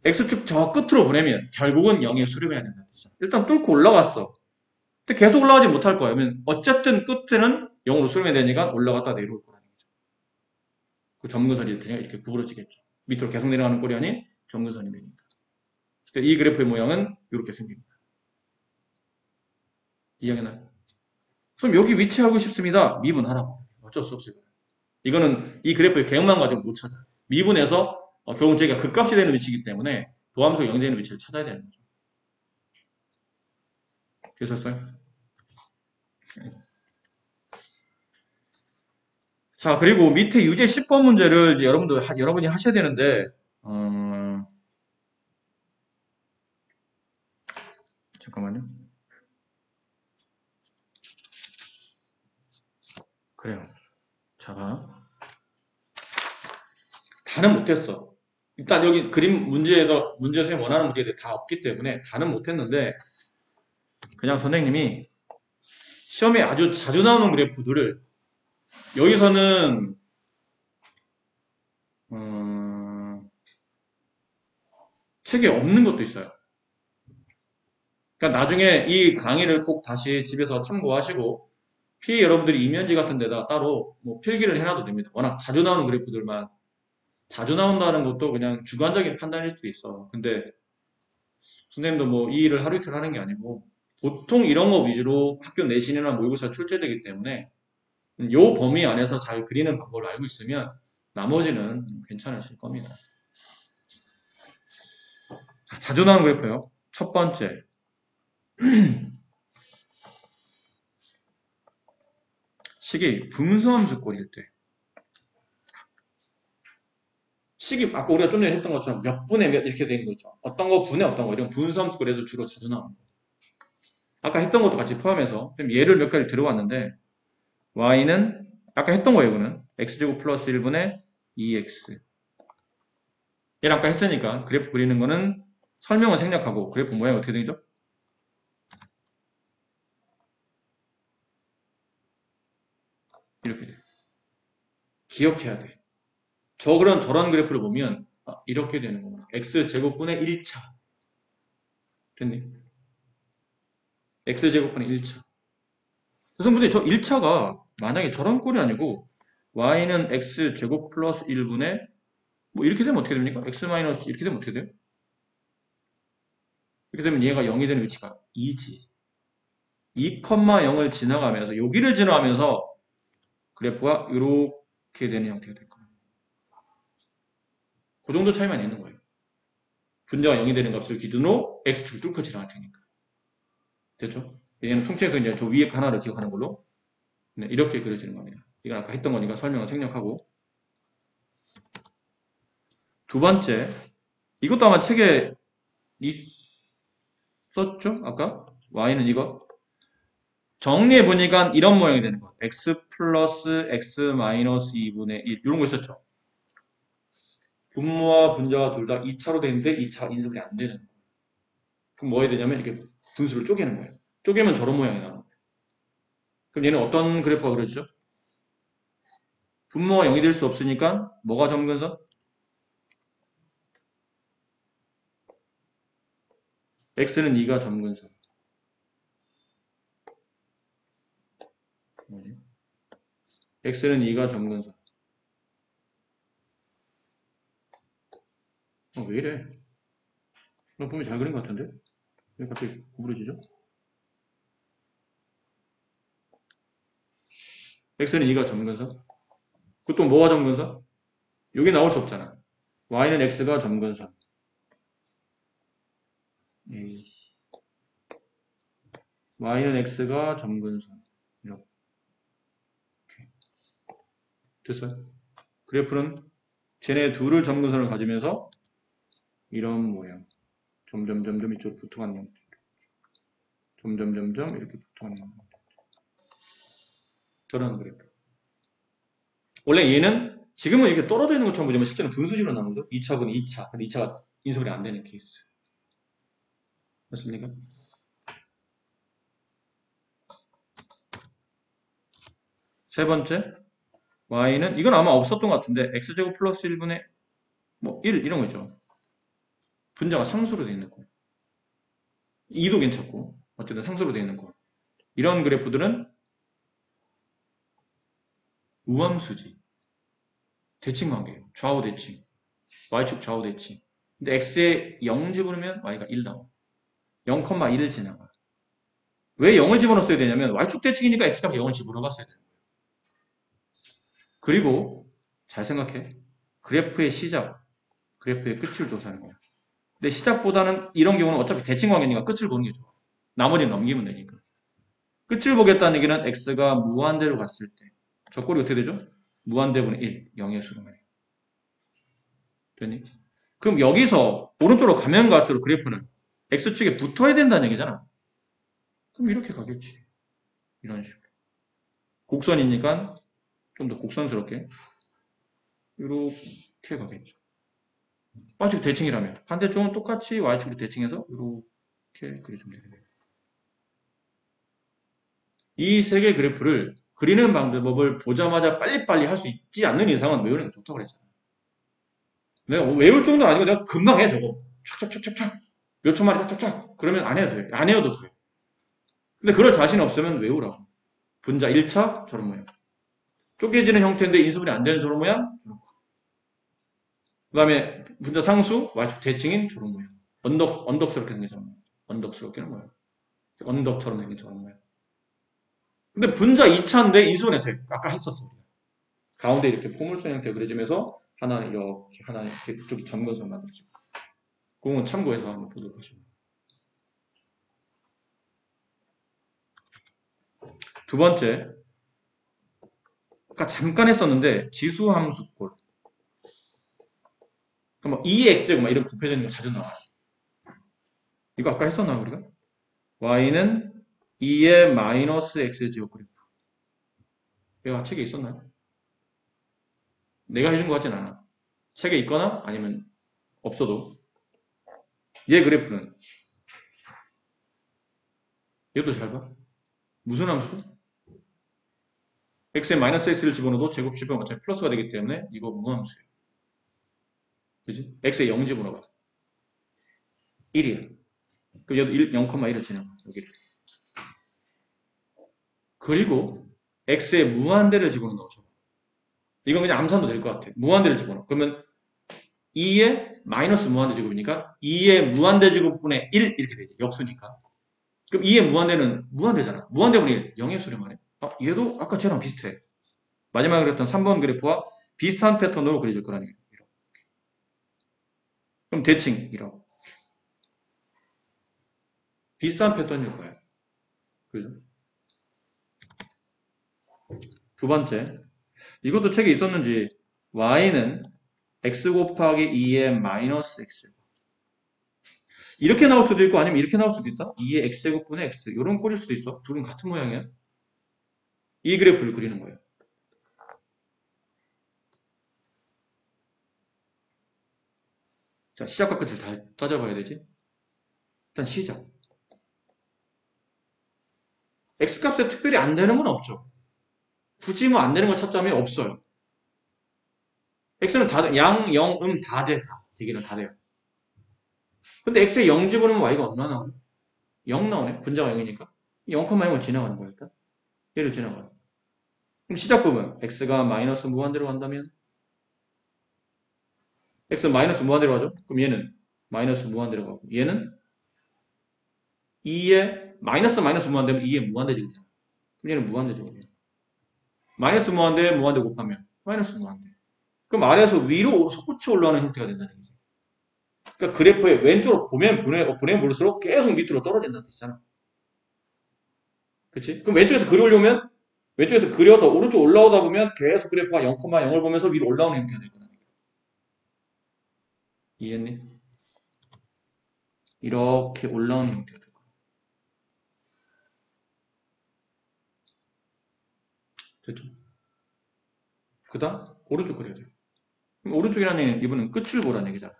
X축 저 끝으로 보내면 결국은 0에 수렴해야 된다. 일단 뚫고 올라갔어. 근데 계속 올라가지 못할 거야. 그러면 어쨌든 끝에는 0으로 수렴해야 되니까 올라갔다 내려올 거라는 거죠. 그 점근선이 이렇게 구부러지겠죠. 밑으로 계속 내려가는 꼴이 아닌 점근선이 되니까. 이 그래프의 모양은 이렇게 생깁니다. 이해하나요? 그럼 여기 위치하고 싶습니다. 미분하라고. 어쩔 수 없어요. 이거는 이 그래프의 개혁만 가지고 못 찾아. 미분해서 결국 저희가 극값이 되는 위치이기 때문에 도함수가 0이 되는 위치를 찾아야 되는 거죠. 되셨어요? 자, 그리고 밑에 유제 10번 문제를 이제 여러분이 하셔야 되는데, 잠깐만요. 그래요. 자, 다는 못했어. 일단 여기 그림 문제에서 선생님 원하는 문제들이 다 없기 때문에 다는 못했는데, 그냥 선생님이 시험에 아주 자주 나오는 그래프들을 여기서는 책에 없는 것도 있어요. 그러니까 나중에 이 강의를 꼭 다시 집에서 참고하시고 여러분들이 이면지 같은 데다 따로 뭐 필기를 해놔도 됩니다. 워낙 자주 나오는 그래프들만 자주 나온다는 것도 그냥 주관적인 판단일 수도 있어. 근데 선생님도 뭐 이 일을 하루 이틀 하는 게 아니고 보통 이런 거 위주로 학교 내신이나 모의고사 출제되기 때문에 요 범위 안에서 잘 그리는 방법을 알고 있으면 나머지는 괜찮으실 겁니다. 자주 나오는 그래프요. 첫 번째. 식이 분수함수 꼴일 때. 식이 아까 우리가 좀 전에 했던 것처럼 몇 분의 몇 이렇게 된 거죠. 어떤 거 분의 어떤 거 이런 분수함수 꼴에서 주로 자주 나오는 거. 아까 했던 것도 같이 포함해서 예를 몇 가지 들어왔는데 y는 아까 했던 거예요. 이거는 x제곱 플러스 1분의 2x. 얘를 아까 했으니까 그래프 그리는 거는 설명은 생략하고 그래프 모양이 어떻게 되죠? 이렇게 돼. 기억해야 돼. 저런 그래프를 보면 이렇게 되는 거구나. x제곱분의 1차. 됐니? x제곱분의 1차. 그래서 근데 저 1차가 만약에 저런 꼴이 아니고 y는 x제곱 플러스 1분의 뭐 이렇게 되면 어떻게 됩니까? x 마이너스 이렇게 되면 어떻게 돼요? 이렇게 되면 얘가 0이 되는 위치가 2지. 2,0을 지나가면서 여기를 지나가면서 그래프가 이렇게 되는 형태가 될 거예요. 그 정도 차이만 있는 거예요. 분자가 0이 되는 값을 기준으로 x축을 뚫고 지나갈 테니까. 됐죠? 얘는 통째에서 이제 저 위에 하나를 기억하는 걸로 네, 이렇게 그려지는 겁니다. 이건 아까 했던 거니까 설명을 생략하고 두 번째 이것도 아마 책에 있었죠? 아까 y는 이거 정리해 보니까 이런 모양이 되는 거예요. x 플러스 x 마이너스 2분의 1 이런 거 있었죠? 분모와 분자가 둘 다 2차로 되는데 2차 인수분이 안 되는 거예요. 그럼 뭐 해야 되냐면 이렇게 분수를 쪼개는 거예요. 쪼개면 저런 모양이 나오는 거예요. 그럼 얘는 어떤 그래프가 그려지죠? 분모가 0이 될 수 없으니까 뭐가 점근선? x는 2가 점근선. 뭐지? x는 2가 점근선. 왜 이래? 나 보면 잘 그린 것 같은데? 왜 갑자기 구부러지죠? x는 2가 점근선. 그또 뭐가 점근선? 여기 나올 수 없잖아. y는 x가 점근선. y는 x가 점근선. 이렇게. 됐어요? 그래프는 쟤네 둘을 점근선을 가지면서 이런 모양. 점점점점 이쪽 붙어가는 형태. 점점점점 이렇게 붙어가는 형태. 저런 그래프. 원래 얘는 지금은 이렇게 떨어져 있는 것처럼 보지만 실제는 분수식으로 나오죠. 2차분 2차. 근데 2차가 인수분이 안 되는 케이스. 맞습니까? 세 번째, y는 이건 아마 없었던 것 같은데 x제곱 플러스 1분의 뭐 1 이런 거 있죠. 분자가 상수로 되어 있는 거. 2도 괜찮고 어쨌든 상수로 되어 있는 거. 이런 그래프들은 우함수지. 대칭 관계예요. 좌우 대칭. y축 좌우 대칭. 근데 x에 0 집어넣으면 y가 1 나와. 0,1을 지나가. 왜 0을 집어넣었어야 되냐면 y축 대칭이니까 x값 0을 집어넣어봤어야 돼요. 그리고 잘 생각해. 그래프의 시작, 그래프의 끝을 조사하는 거야. 근데 시작보다는 이런 경우는 어차피 대칭 관계니까 끝을 보는 게 좋아. 나머지는 넘기면 되니까. 끝을 보겠다는 얘기는 x가 무한대로 갔을 때. 저 꼴이 어떻게 되죠? 무한대분의 1, 0의 수로만 해. 됐니? 그럼 여기서 오른쪽으로 가면 갈수록 그래프는 x축에 붙어야 된다는 얘기잖아. 그럼 이렇게 가겠지. 이런 식으로. 곡선이니까 좀 더 곡선스럽게 이렇게 가겠죠. y축 대칭이라면 반대쪽은 똑같이 y축으로 대칭해서 이렇게 그려주면 됩니다. 이 세 개의 그래프를 그리는 방법을 보자마자 빨리빨리 할 수 있지 않는 이상은 외우는 게 좋다고 그랬잖아. 내가 외울 정도는 아니고 내가 금방 해 저거. 촥촥촥촥촥 몇 초 만에 촥촥촥 그러면 안 해도 돼. 안 해도 돼. 근데 그럴 자신 없으면 외우라고. 분자 1차 저런 모양. 쪼개지는 형태인데 인수분이 안 되는 저런 모양. 그 다음에 분자 상수 y축 대칭인 저런 모양. 언덕스럽게 생긴 저런 모양. 언덕스럽게는 뭐야? 언덕처럼 생긴 저런 모양. 근데 분자 2차인데 인수분해 돼. 아까 했었어. 가운데 이렇게 포물선 형태가 그려지면서 하나는 이렇게 하나는 이렇게 이쪽이 점근선 만들어지고. 그건 참고해서 한번 보도록 하시면. 두 번째, 아까 잠깐 했었는데 지수함수꼴. 뭐 2x제곱 막 이런 곱해져 있는 거 자주 나와요. 이거 아까 했었나 우리가? y는 2의 마이너스 x제곱 그래프. 이거 책에 있었나요? 내가 해준 것 같진 않아. 책에 있거나 아니면 없어도 얘 그래프는 얘도 잘 봐. 무슨 함수죠? x에 마이너스 x를 집어넣어도 제곱 집어넣으면 어차피 플러스가 되기 때문에 이거 무함수예요. 그지? x에 0 집어넣어봐. 1이야. 그럼 얘도 0,1을 지나가. 여기를. 그리고 x에 무한대를 집어넣어. 이건 그냥 암산도 될 것 같아. 무한대를 집어넣어. 그러면 2의 마이너스 무한대제곱이니까 2의 무한대제곱분의 1 이렇게 되죠. 역수니까. 그럼 2의 무한대는 무한대잖아. 무한대분의 1, 0의 수를 말해. 얘도 아까 쟤랑 비슷해. 마지막에 그렸던 3번 그래프와 비슷한 패턴으로 그려질 거라는 얘기예요. 그럼 대칭 이라고. 비슷한 패턴일 거예요. 그죠? 두 번째. 이것도 책에 있었는지 y는 x 곱하기 2의 마이너스 x. 이렇게 나올 수도 있고 아니면 이렇게 나올 수도 있다. 2의 x제곱분의 x. 이런 꼴일 수도 있어. 둘은 같은 모양이야. 이 그래프를 그리는 거예요. 자, 시작과 끝을 다 따져봐야 되지. 일단 시작. x값에 특별히 안 되는 건 없죠. 굳이 뭐 안 되는 거 찾자면 없어요. x는 다, 양, 영, 다 돼. 다. 대기는 다 돼요. 근데 x에 0 집어넣으면 y가 얼마 나오냐? 0 나오네. 분자가 0이니까. 0,0을 지나가는 거야, 일단. 얘를 지나가요. 그럼 시작 부분. x가 마이너스 무한대로 간다면 x 마이너스 무한대로 가죠? 그럼 얘는 마이너스 무한대로 가고 얘는 2의 마이너스 무한대면 2의 무한대제곱이잖아. 그럼 얘는 무한대제곱이에요. 마이너스 무한대 무한대 곱하면 마이너스 무한대. 그럼 아래에서 위로 솟구쳐 올라가는 형태가 된다는 얘기죠. 그러니까 그래프의 왼쪽으로 보내면 볼수록 계속 밑으로 떨어진다는 뜻이잖아. 그치? 그럼 왼쪽에서 그려오려면 왼쪽에서 그려서 오른쪽 올라오다 보면 계속 그래프가 0,0을 보면서 위로 올라오는 형태가 될 거다. 이해했니? 이렇게 올라오는 형태가 될 거야. 됐죠? 그 다음 오른쪽 그려야 돼. 그럼 오른쪽이라는 얘기는 이분은 끝을 보라는 얘기잖아.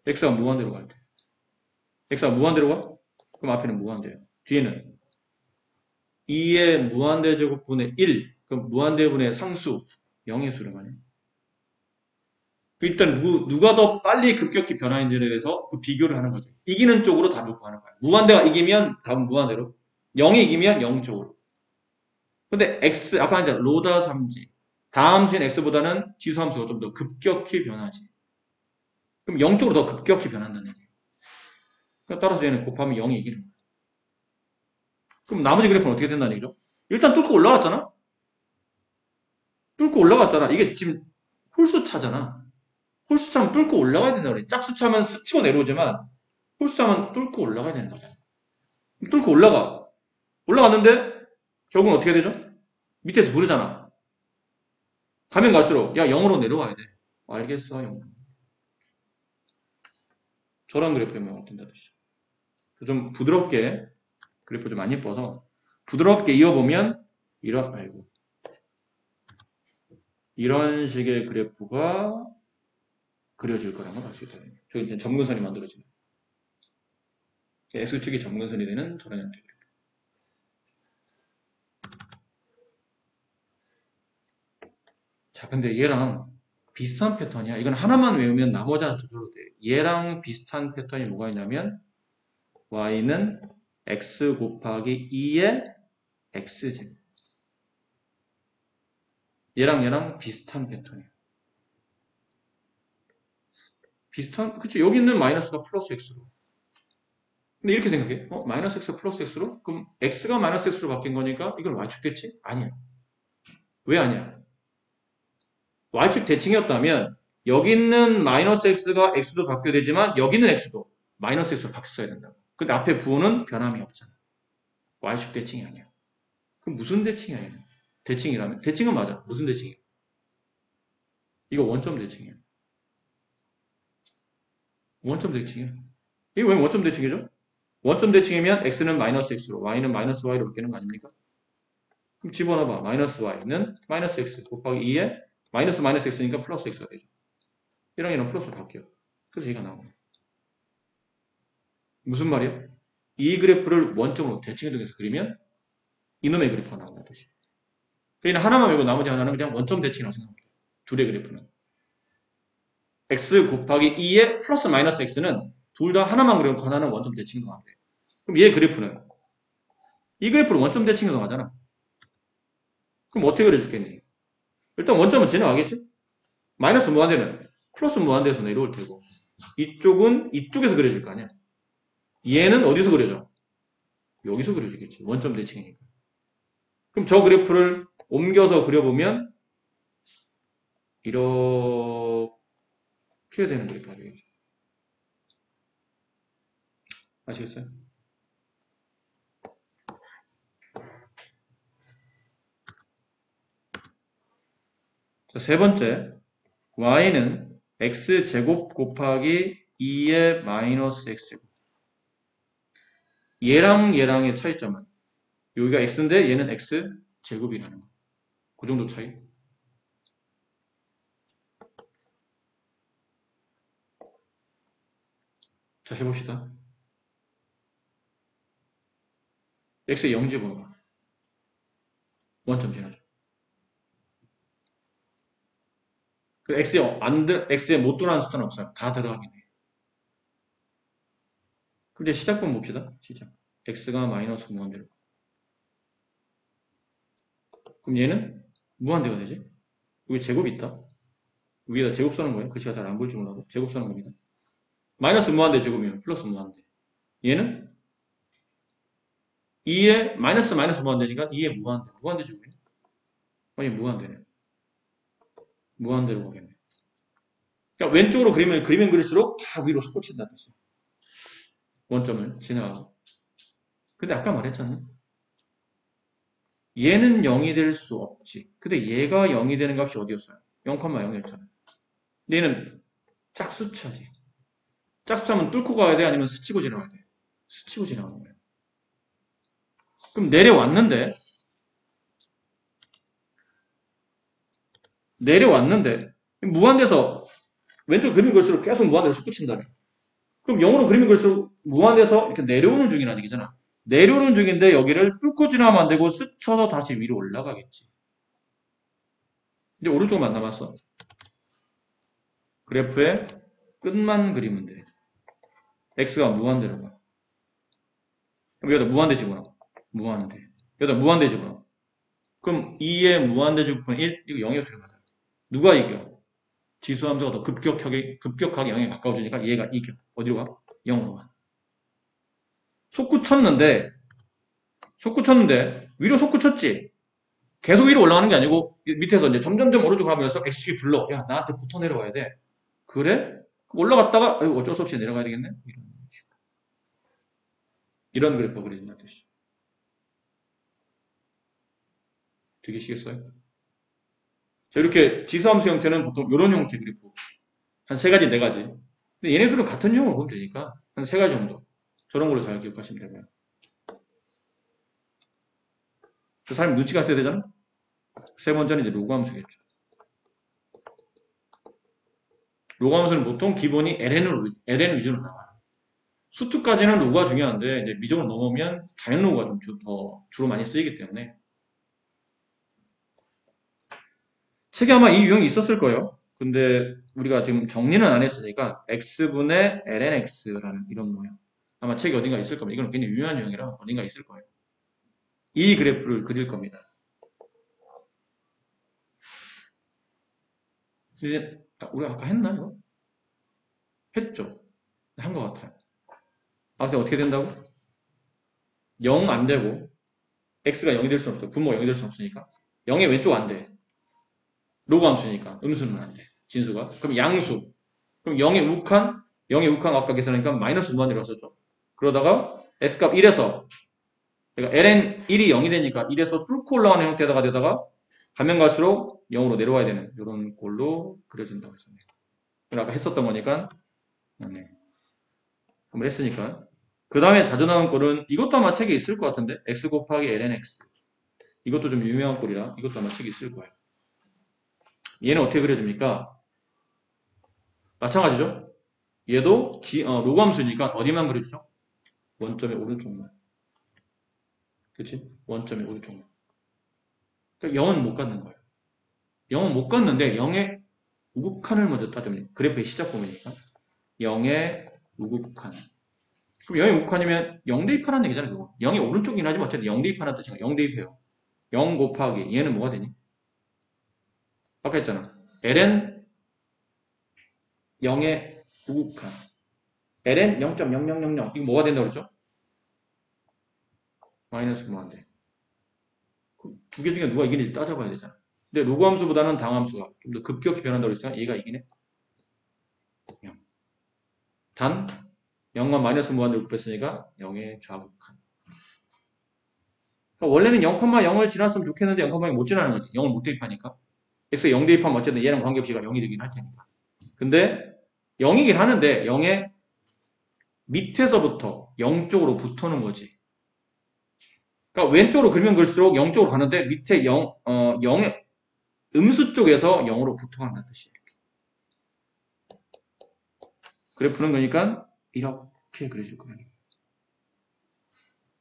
x가 무한대로 갈 때. x가 무한대로 가? 그럼 앞에는 무한대예요. 뒤에는 2의 무한대제곱분의 1. 그럼 무한대분의 상수 0의 수를 말해. 일단 누가 더 빨리 급격히 변화했는지에 대해서 그 비교를 하는 거죠. 이기는 쪽으로 답을 구하는 거야. 무한대가 이기면 답은 무한대로. 0이 이기면 0 쪽으로. 근데 x 아까 이제 로다 3지. 다함수인 x보다는 지수함수가 좀 더 급격히 변하지. 그럼 0 쪽으로 더 급격히 변한다는 얘기예요. 그러니까 따라서 얘는 곱하면 0이 이기는 거야. 그럼 나머지 그래프는 어떻게 된다는 얘기죠? 일단 뚫고 올라갔잖아? 뚫고 올라갔잖아. 이게 지금 홀수차잖아. 홀수차면 뚫고 올라가야 된다 그래. 짝수차면 스치고 내려오지만 홀수차면 뚫고 올라가야 되는 거잖아. 뚫고 올라가. 올라갔는데 결국은 어떻게 되죠? 밑에서 부르잖아. 가면 갈수록 야 0으로 내려와야 돼. 알겠어 0. 저런 그래프에 모양을 띈다 뜻이죠. 좀 부드럽게 그래프 좀 안 예뻐서 부드럽게 이어보면 이런 식의 그래프가 그려질 거라는 걸 알 수 있다. 저기 이제 점근선이 만들어지는. X축이 점근선이 되는 저런 형태. 자, 근데 얘랑 비슷한 패턴이야. 이건 하나만 외우면 나머지는 저절로 돼. 얘랑 비슷한 패턴이 뭐가 있냐면 y는 x 곱하기 2의 x제곱. 얘랑 비슷한 패턴이야. 비슷한, 그치? 여기 있는 마이너스가 플러스 x로. 근데 이렇게 생각해. 마이너스 x 플러스 x로? 그럼 x가 마이너스 x로 바뀐 거니까 이건 y축 대칭? 아니야. 왜 아니야? y축 대칭이었다면 여기 있는 마이너스 x가 x로 바뀌어야 되지만 여기 있는 x도 마이너스 x로 바뀌었어야 된다고. 근데 앞에 부호는 변함이 없잖아. y축 대칭이 아니야. 그럼 무슨 대칭이야 얘는? 대칭이라면? 대칭은 맞아. 무슨 대칭이야? 이거 원점 대칭이야. 원점 대칭이야. 이게 왜 원점 대칭이죠? 원점 대칭이면 x는 마이너스 x로 y는 마이너스 y로 바뀌는 거 아닙니까? 그럼 집어넣어봐. 마이너스 y는 마이너스 x 곱하기 2에 마이너스 x니까 플러스 x가 되죠. 이랑 얘랑 플러스로 바뀌어. 그래서 얘가 나오네. 무슨 말이야? 이 그래프를 원점으로 대칭해 동해서 그리면 이놈의 그래프가 나온다는 뜻이. 그러니까 하나만 외우고 나머지 하나는 그냥 원점 대칭이라고 생각해요. 둘의 그래프는. x 곱하기 2에 플러스 마이너스 x는 둘 다 하나만 그리고 하나는 원점 대칭이 나와야 돼. 그럼 얘 그래프는 이 그래프를 원점 대칭이 나가잖아. 그럼 어떻게 그려줄겠니? 일단 원점은 지나가겠지? 마이너스 무한대는 플러스 무한대에서 내려올 테고 이쪽은 이쪽에서 그려질 거 아니야. 얘는 어디서 그려져? 여기서 그려지겠지. 원점 대칭이니까. 그럼 저 그래프를 옮겨서 그려보면 이렇게 되는 그래프가 되겠죠. 아시겠어요? 자, 세 번째, y는 x제곱 곱하기 2의 마이너스 x제곱. 얘랑 얘랑의 차이점은 여기가 x인데 얘는 x제곱이라는 거. 그 정도 차이. 자, 해봅시다. x의 0제곱은 원점 지나죠. 그 x에 못 들어가는 숫자는 없어요. 다 들어가긴 해. 그럼 이제 시작분 봅시다. 시작. x가 마이너스 무한대로. 그럼 얘는 무한대가 되지? 여기 제곱이 있다. 위에다 제곱 써는 거예요. 글씨가 잘 안 보일지 몰라도 제곱 써는 겁니다. 마이너스 무한대 제곱이면 플러스 무한대. 얘는 2에 마이너스 무한대니까 2에 무한대. 무한대 제곱이네. 아니 무한대네. 무한대로 가겠네. 그러니까 왼쪽으로 그리면 그릴수록 다 위로 솟구친다는 뜻이야. 원점을 지나가고. 근데 아까 말했잖아. 얘는 0이 될 수 없지. 근데 얘가 0이 되는 값이 어디였어요? 0,0였잖아. 얘는 짝수차지. 짝수차면 뚫고 가야 돼? 아니면 스치고 지나가야 돼? 스치고 지나가는 거야. 그럼 내려왔는데 무한대에서 왼쪽 그림을 걸수록 계속 무한대로 솟구친다며. 그럼 0으로 그림을 걸수록 무한대에서 이렇게 내려오는 중이라는 얘기잖아. 내려오는 중인데 여기를 뚫고 지나가면 안 되고 스쳐서 다시 위로 올라가겠지. 이제 오른쪽만 남았어. 그래프의 끝만 그리면 돼. x가 무한대로 가. 그럼 여기다 무한대 집어넣어. 무한대. 여기다 무한대 집어넣어. 그럼 2의 무한대 제곱은 1, 이거 0의 수를 맞아. 누가 이겨? 지수함수가 더 급격하게 0에 가까워지니까 얘가 이겨. 어디로 가? 0으로 가. 솟구쳤는데 위로 솟구쳤지? 계속 위로 올라가는 게 아니고 밑에서 이제 점점점 오른쪽 가면서 x축이 불러. 야, 나한테 붙어 내려와야 돼. 그래? 올라갔다가 어쩔 수 없이 내려가야 되겠네? 이런 그래프 그려진다는 뜻이죠. 되시겠어요? 자, 이렇게 지수함수 형태는 보통 이런 형태 그래프. 한 3가지, 4가지. 근데 얘네들은 같은 유형을 보면 되니까 한 3가지 정도. 저런 걸로 잘 기억하시면 되고요. 그 사람이 눈치가 있어야 되잖아? 세 번째는 이제 로그함수겠죠. 로그함수는 보통 기본이 ln 위주로 나와요. 수투까지는 로그가 중요한데 이제 미적으로 넘으면 자연 로그가 좀 더 주로 많이 쓰이기 때문에 책에 아마 이 유형이 있었을 거예요. 근데 우리가 지금 정리는 안 했으니까 x분의 lnx라는 이런 모양. 아마 책이 어딘가 있을 겁니다. 이건 굉장히 유명한 유형이라 어딘가 있을 거예요. 이 그래프를 그릴 겁니다. 이제 우리가 아까 했나 이거? 했죠. 한 것 같아요. 아무튼 어떻게 된다고? 0 안 되고 x가 0이 될 수는 없어. 분모가 0이 될 수는 없으니까 0의 왼쪽 안 돼. 로그 함수니까 음수는 안 돼. 진수가. 그럼 양수. 그럼 0의 우칸 아까 계산하니까 마이너스 무한대로 썼죠. 그러다가 x값 1에서 그러니까 ln 1이 0이 되니까 1에서 뚫고 올라가는 형태가 되다가 가면 갈수록 0으로 내려와야 되는 이런 꼴로 그려진다고 했습니다. 아까 했었던 거니까 네. 한번 했으니까 그 다음에 자주 나온 꼴은 이것도 아마 책에 있을 것 같은데 x 곱하기 lnx 이것도 좀 유명한 꼴이라 이것도 아마 책에 있을 거예요. 얘는 어떻게 그려집니까? 마찬가지죠. 얘도 로그 함수니까 어디만 그려주죠? 원점의 오른쪽만. 그치? 원점의 오른쪽만. 그러니까 0은 못 갖는 거예요. 0은 못 갖는데 0의 우극한을 먼저 따지면 그래프의 시작 부분이니까 0의 우극한. 그럼 0의 우극한이면 0 대입하라는 얘기잖아요. 그거. 0이 오른쪽이긴 하지만 어쨌든 0 대입하는 뜻이니까 0 대입해요. 0 곱하기 얘는 뭐가 되니? 아까 했잖아. ln 0에 우극한 ln 0.0000 이거 뭐가 된다고 그랬죠? 마이너스 무한대. 두 개 중에 누가 이기는지 따져봐야 되잖아. 근데 로그 함수보다는 당 함수가 좀 더 급격히 변한다고 그랬으니까 얘가 이기네. 0. 단 0과 마이너스 무한대를 곱했으니까 0에 좌극한. 그러니까 원래는 0,0을 지났으면 좋겠는데 0,0을 못 지나는 거지. 0을 못 대입하니까. x에 0 대입하면 어쨌든 얘랑 관계없이 0이 되긴 할 테니까. 근데 0이긴 하는데 0의 밑에서부터 0 쪽으로 붙어는 거지. 그러니까 왼쪽으로 그리면 그럴수록 0 쪽으로 가는데 밑에 0의 음수 쪽에서 0으로 붙어간다는 뜻이에요. 그래프는 그러니까 이렇게 그려질 거예요.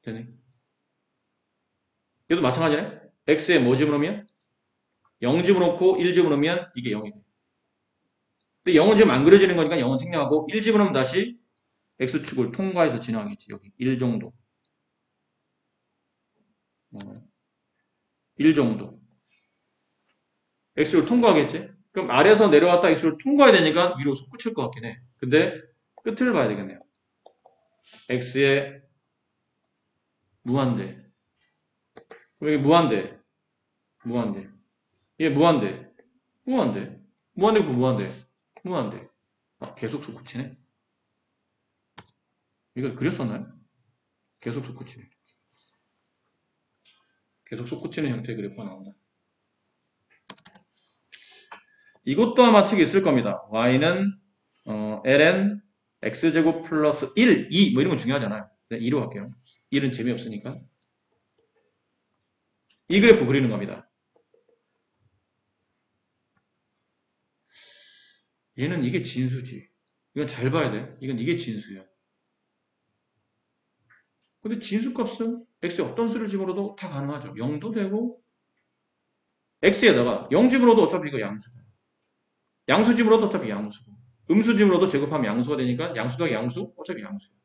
되네. 얘도 마찬가지네. x에 뭐 집어넣으면? 0 집어넣고 1 집어넣으면 이게 0이 돼. 근데 0은 지금 안 그려지는 거니까 0은 생략하고 1 집어넣으면 다시 x축을 통과해서 지나가겠지. 여기 1 정도. 1 정도. x를 통과하겠지? 그럼 아래에서 내려왔다 x를 통과해야 되니까 위로 솟구칠 것 같긴 해. 근데 끝을 봐야 되겠네요. x의 무한대. 여기 무한대. 무한대. 얘 무한대. 무한대. 무한대 그 무한대. 무한대. 아, 계속 솟구치네. 이걸 그렸었나요? 계속 솟구치네. 계속 솟구치는 형태의 그래프가 나온다. 이것도 아마 책에 있을 겁니다. y는 ln x제곱 플러스 1, 2 뭐 이런 건 중요하잖아요. 네, 2로 할게요. 1은 재미없으니까. 이 그래프 그리는 겁니다. 얘는 이게 진수지. 이건 잘 봐야 돼. 이게 진수야. 근데 진수값은 x에 어떤 수를 집어넣어도 다 가능하죠. 0도 되고 x에다가 0 집어넣어도 어차피 이거 양수잖아. 양수 집어넣어도 어차피 양수고 음수 집어넣어도 제곱하면 양수가 되니까 양수 더하기 양수 어차피 양수야.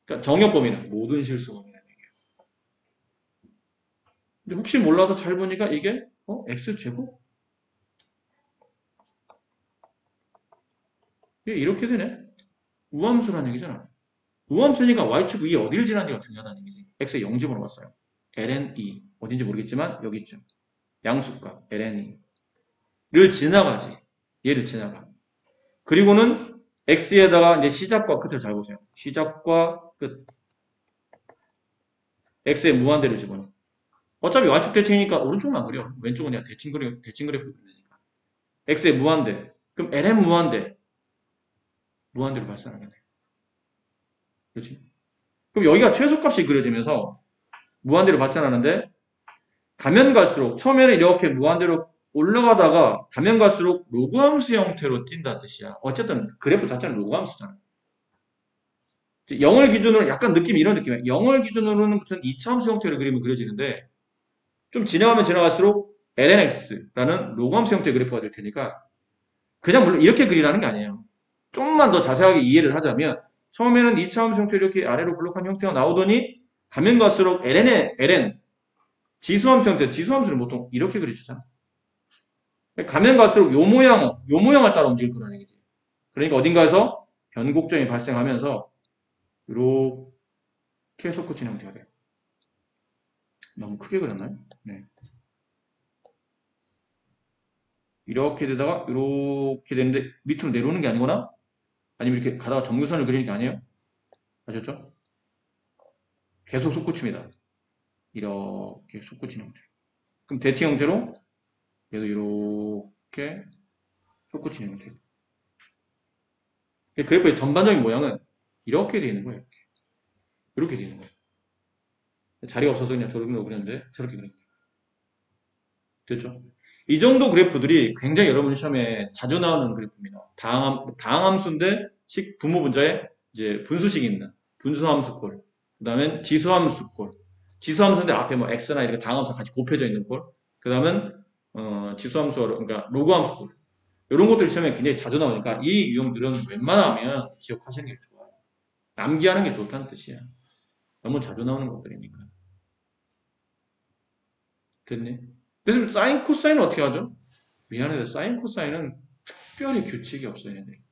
그러니까 정역 범위는 모든 실수 범위라는 얘기야. 근데 혹시 몰라서 잘 보니까 이게 x제곱? 이게 이렇게 되네. 우함수라는 얘기잖아. 우함수니까 y축 위에 어디를 지나는지가 중요하다는 얘기지. x에 0 집어넣었어요. ln 2 어딘지 모르겠지만 여기쯤 양수값 ln 2를 지나가지. 얘를 지나가. 그리고는 x에다가 이제 시작과 끝을 잘 보세요. 시작과 끝. x에 무한대를 집어넣어. 어차피 y축 대칭이니까 오른쪽만 그려. 왼쪽은 그냥 대칭 그래프 그리니까. x에 무한대. 그럼 ln 무한대로 발산하겠네. 그렇지? 그럼 여기가 최소값이 그려지면서 무한대로 발산하는데 가면 갈수록 처음에는 이렇게 무한대로 올라가다가 가면 갈수록 로그함수 형태로 뛴다는 뜻이야. 어쨌든 그래프 자체는 로그함수잖아. 0을 기준으로 약간 느낌이 이런 느낌이야. 0을 기준으로는 무슨 2차 함수 형태를 그리면 그려지는데 좀 지나가면 지나갈수록 lnx라는 로그함수 형태의 그래프가 될 테니까 그냥 물론 이렇게 그리라는 게 아니에요. 좀만 더 자세하게 이해를 하자면 처음에는 2차 함수 형태로 이렇게 아래로 블록한 형태가 나오더니 가면 갈수록 ln 지수함수 형태, 지수함수를 보통 이렇게 그려주잖아. 가면 갈수록 요 모양을 따라 움직일 거라는 얘기지. 그러니까 어딘가에서 변곡점이 발생하면서 이렇게 솟구치는 형태가 돼요. 너무 크게 그렸나요? 네. 이렇게 되다가 이렇게 되는데 밑으로 내려오는 게 아니거나 아니면 이렇게 가다가 정류선을 그리는 게 아니에요. 아셨죠? 계속 솟구칩니다. 이렇게 솟구치는 형태. 그럼 대칭 형태로 얘도 이렇게 솟구치는 형태. 그래프의 전반적인 모양은 이렇게 되어 있는 거예요. 이렇게 되어 있는 거예요. 자리가 없어서 그냥 저렇게 그렸는데 저렇게 그린 거예요. 됐죠? 이 정도 그래프들이 굉장히 여러분 시험에 자주 나오는 그래프입니다. 다항함수인데 부모 분자에 이제 분수식이 있는 분수함수꼴. 그 다음엔 지수함수꼴. 지수함수인데 앞에 뭐 x나 이렇게 다항함수 같이 곱해져 있는 꼴. 그 다음엔 지수함수 그러니까 로그함수꼴. 이런 것들이 시험에 굉장히 자주 나오니까 이 유형들은 웬만하면 기억하시는 게 좋아요. 암기하는 게 좋다는 뜻이야. 너무 자주 나오는 것들이니까. 됐니? 그래서 사인, 코사인은 어떻게 하죠? 미안해요. 사인, 코사인은 특별히 규칙이 없어요, 얘네들이.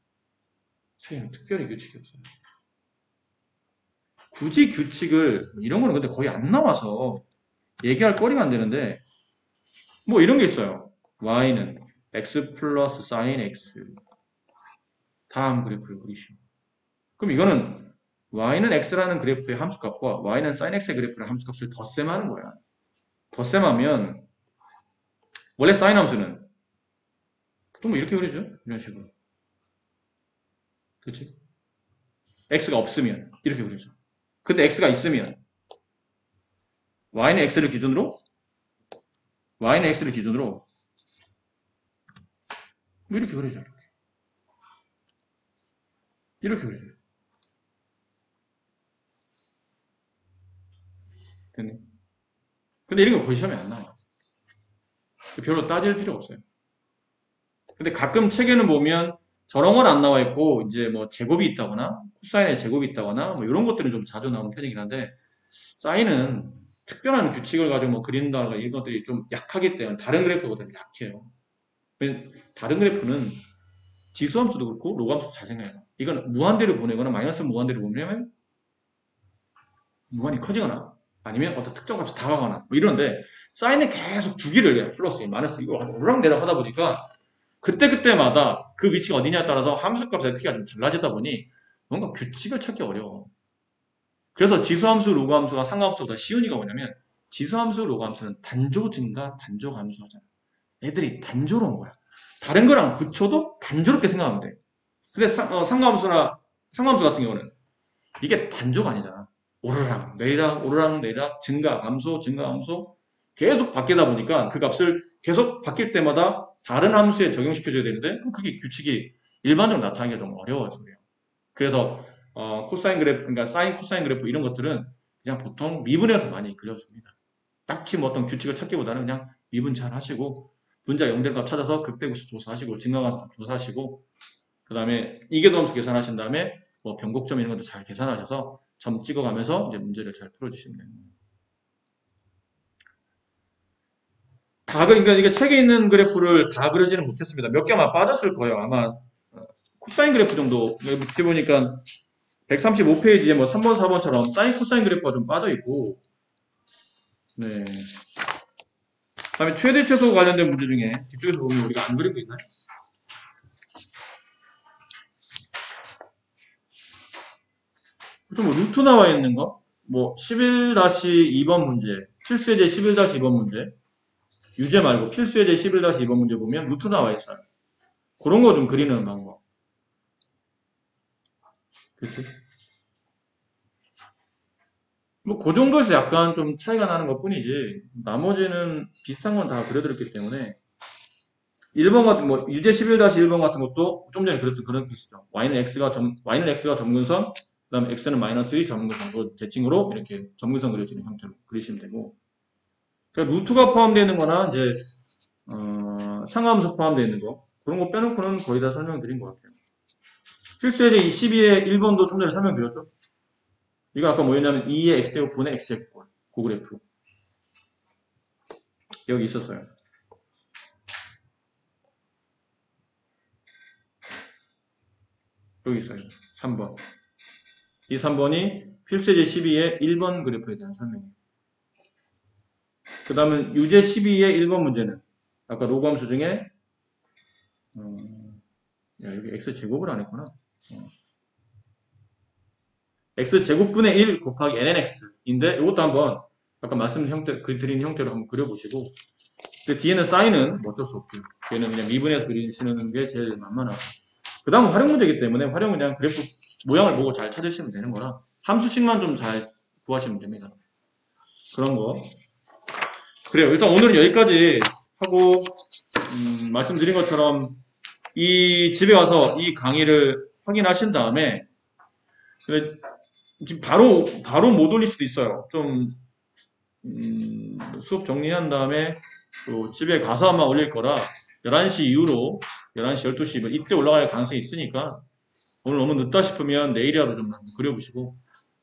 책에는 특별히 규칙이 없어요. 굳이 규칙을, 이런 거는 근데 거의 안 나와서 얘기할 거리가 안 되는데, 뭐 이런 게 있어요. y는 x 플러스 sin x. 다음 그래프를 그리시오. 그럼 이거는 y는 x라는 그래프의 함수값과 y는 sin x의 그래프의 함수값을 덧셈하는 거야. 덧셈하면 원래 sin 함수는 보통 뭐 이렇게 그리죠. 이런 식으로. 그렇지? x가 없으면 이렇게 그리죠. 근데 x가 있으면 y는 x를 기준으로 뭐 이렇게 그리죠. 이렇게 그리죠. 됐네. 근데 이런 거 거의 시험에 안 나와요. 별로 따질 필요 없어요. 근데 가끔 책에는 보면 저런 건 안 나와 있고 이제 뭐 제곱이 있다거나 코사인의 제곱이 있다거나 뭐 이런 것들은 좀 자주 나오는 편이긴 한데 사인은 특별한 규칙을 가지고 뭐 그린다거나 이런 것들이 좀 약하기 때문에 다른 그래프보다 약해요. 다른 그래프는 지수함수도 그렇고 로그함수도 잘 생각해요. 이건 무한대로 보내거나 마이너스 무한대로 보내면 무한이 커지거나 아니면 어떤 특정 값이 다가가거나 뭐 이런데 사인은 계속 주기를 해요. 플러스 마이너스 이거 오르락내락 하다 보니까 그때그때마다 그 위치가 어디냐에 따라서 함수값의 크기가 좀 달라지다 보니 뭔가 규칙을 찾기 어려워. 그래서 지수함수, 로그함수가 상관함수보다 쉬운 이유가 뭐냐면 지수함수, 로그함수는 단조 증가, 단조 감소하잖아. 애들이 단조로운 거야. 다른 거랑 붙여도 단조롭게 생각하면 돼. 근데 상관함수 같은 경우는 이게 단조가 아니잖아. 오르락 내리락 오르락 내리락 증가 감소 증가 감소 계속 바뀌다 보니까 그 값을 계속 바뀔 때마다 다른 함수에 적용시켜줘야 되는데 그게 규칙이 일반적으로 나타나기가 좀 어려워서 그래요. 그래서 코사인 그래프, 그러니까 사인, 코사인 그래프 이런 것들은 그냥 보통 미분해서 많이 그려줍니다. 딱히 뭐 어떤 규칙을 찾기보다는 그냥 미분 잘 하시고 분자 영대값 찾아서 극대구수 조사하시고 증가함수 조사하시고 그 다음에 이계도함수 계산하신 다음에 뭐 변곡점 이런 것도 잘 계산하셔서 점 찍어가면서 이제 문제를 잘 풀어주시면 됩니다. 그러니까 이게 책에 있는 그래프를 다 그려지는 못했습니다. 몇 개만 빠졌을 거예요. 아마 코사인 그래프 정도 여기 밑에 보니까 135페이지에 뭐 3번, 4번처럼 사인, 코사인 그래프가 좀 빠져 있고, 네. 그다음에 최대 최소 관련된 문제 중에 뒤쪽에서 보면 우리가 안 그리고 있나요? 뭐 루트 나와 있는 거, 뭐 11-2번 문제, 필수예제 11-2번 문제, 유제 말고 필수예제 11-2번 문제 보면 루트 나와 있어요. 그런 거 좀 그리는 방법. 그치? 뭐, 그 정도에서 약간 좀 차이가 나는 것 뿐이지, 나머지는 비슷한 건 다 그려드렸기 때문에, 1번 같은, 뭐, 유제 11-1번 같은 것도 좀 전에 그렸던 그런 케이스죠. y는 x가 점근선, 그 다음에 x는 마이너스 2 점근선, 그 대칭으로 이렇게 점근선 그려지는 형태로 그리시면 되고, 그러니까 루트가 포함되어 있는 거나, 이제, 상함수 포함되어 있는 거, 그런 거 빼놓고는 거의 다 설명드린 것 같아요. 필수예제 12의 1번도 좀 전에 설명드렸죠? 이거 아까 뭐였냐면 2의 x제곱분의 x제곱분 그 그래프 여기 있었어요. 여기 있어요. 3번. 이 3번이 필수예제 12의 1번 그래프에 대한 설명이에요. 그 다음은 유제 12의 1번 문제는 아까 로그함수 중에 여기 x제곱을 안 했구나. x제곱분의 1 곱하기 nnx인데 이것도 한번 아까 드린 형태로 한번 그려보시고 그 뒤에는 사인은 뭐 어쩔 수 없고요. 뒤에는 그냥 미분해서 그리시는 게 제일 만만하고 그 다음은 활용 문제이기 때문에 활용은 그냥 그래프 모양을 보고 잘 찾으시면 되는 거라 함수식만 좀 잘 구하시면 됩니다. 그런 거. 그래요. 일단 오늘은 여기까지 하고 말씀드린 것처럼 이 집에 와서 이 강의를 확인하신 다음에 지금 바로 못 올릴 수도 있어요. 좀 수업 정리한 다음에 또 집에 가서 아마 올릴 거라 11시 이후로 11시, 12시 이때 올라갈 가능성이 있으니까 오늘 너무 늦다 싶으면 내일이라도 좀 그려보시고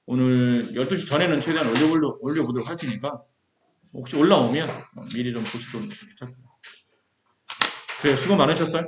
오늘 12시 전에는 최대한 올려보도록 할 테니까 혹시 올라오면 미리 좀 보시도록 괜찮고요. 그래 수고 많으셨어요.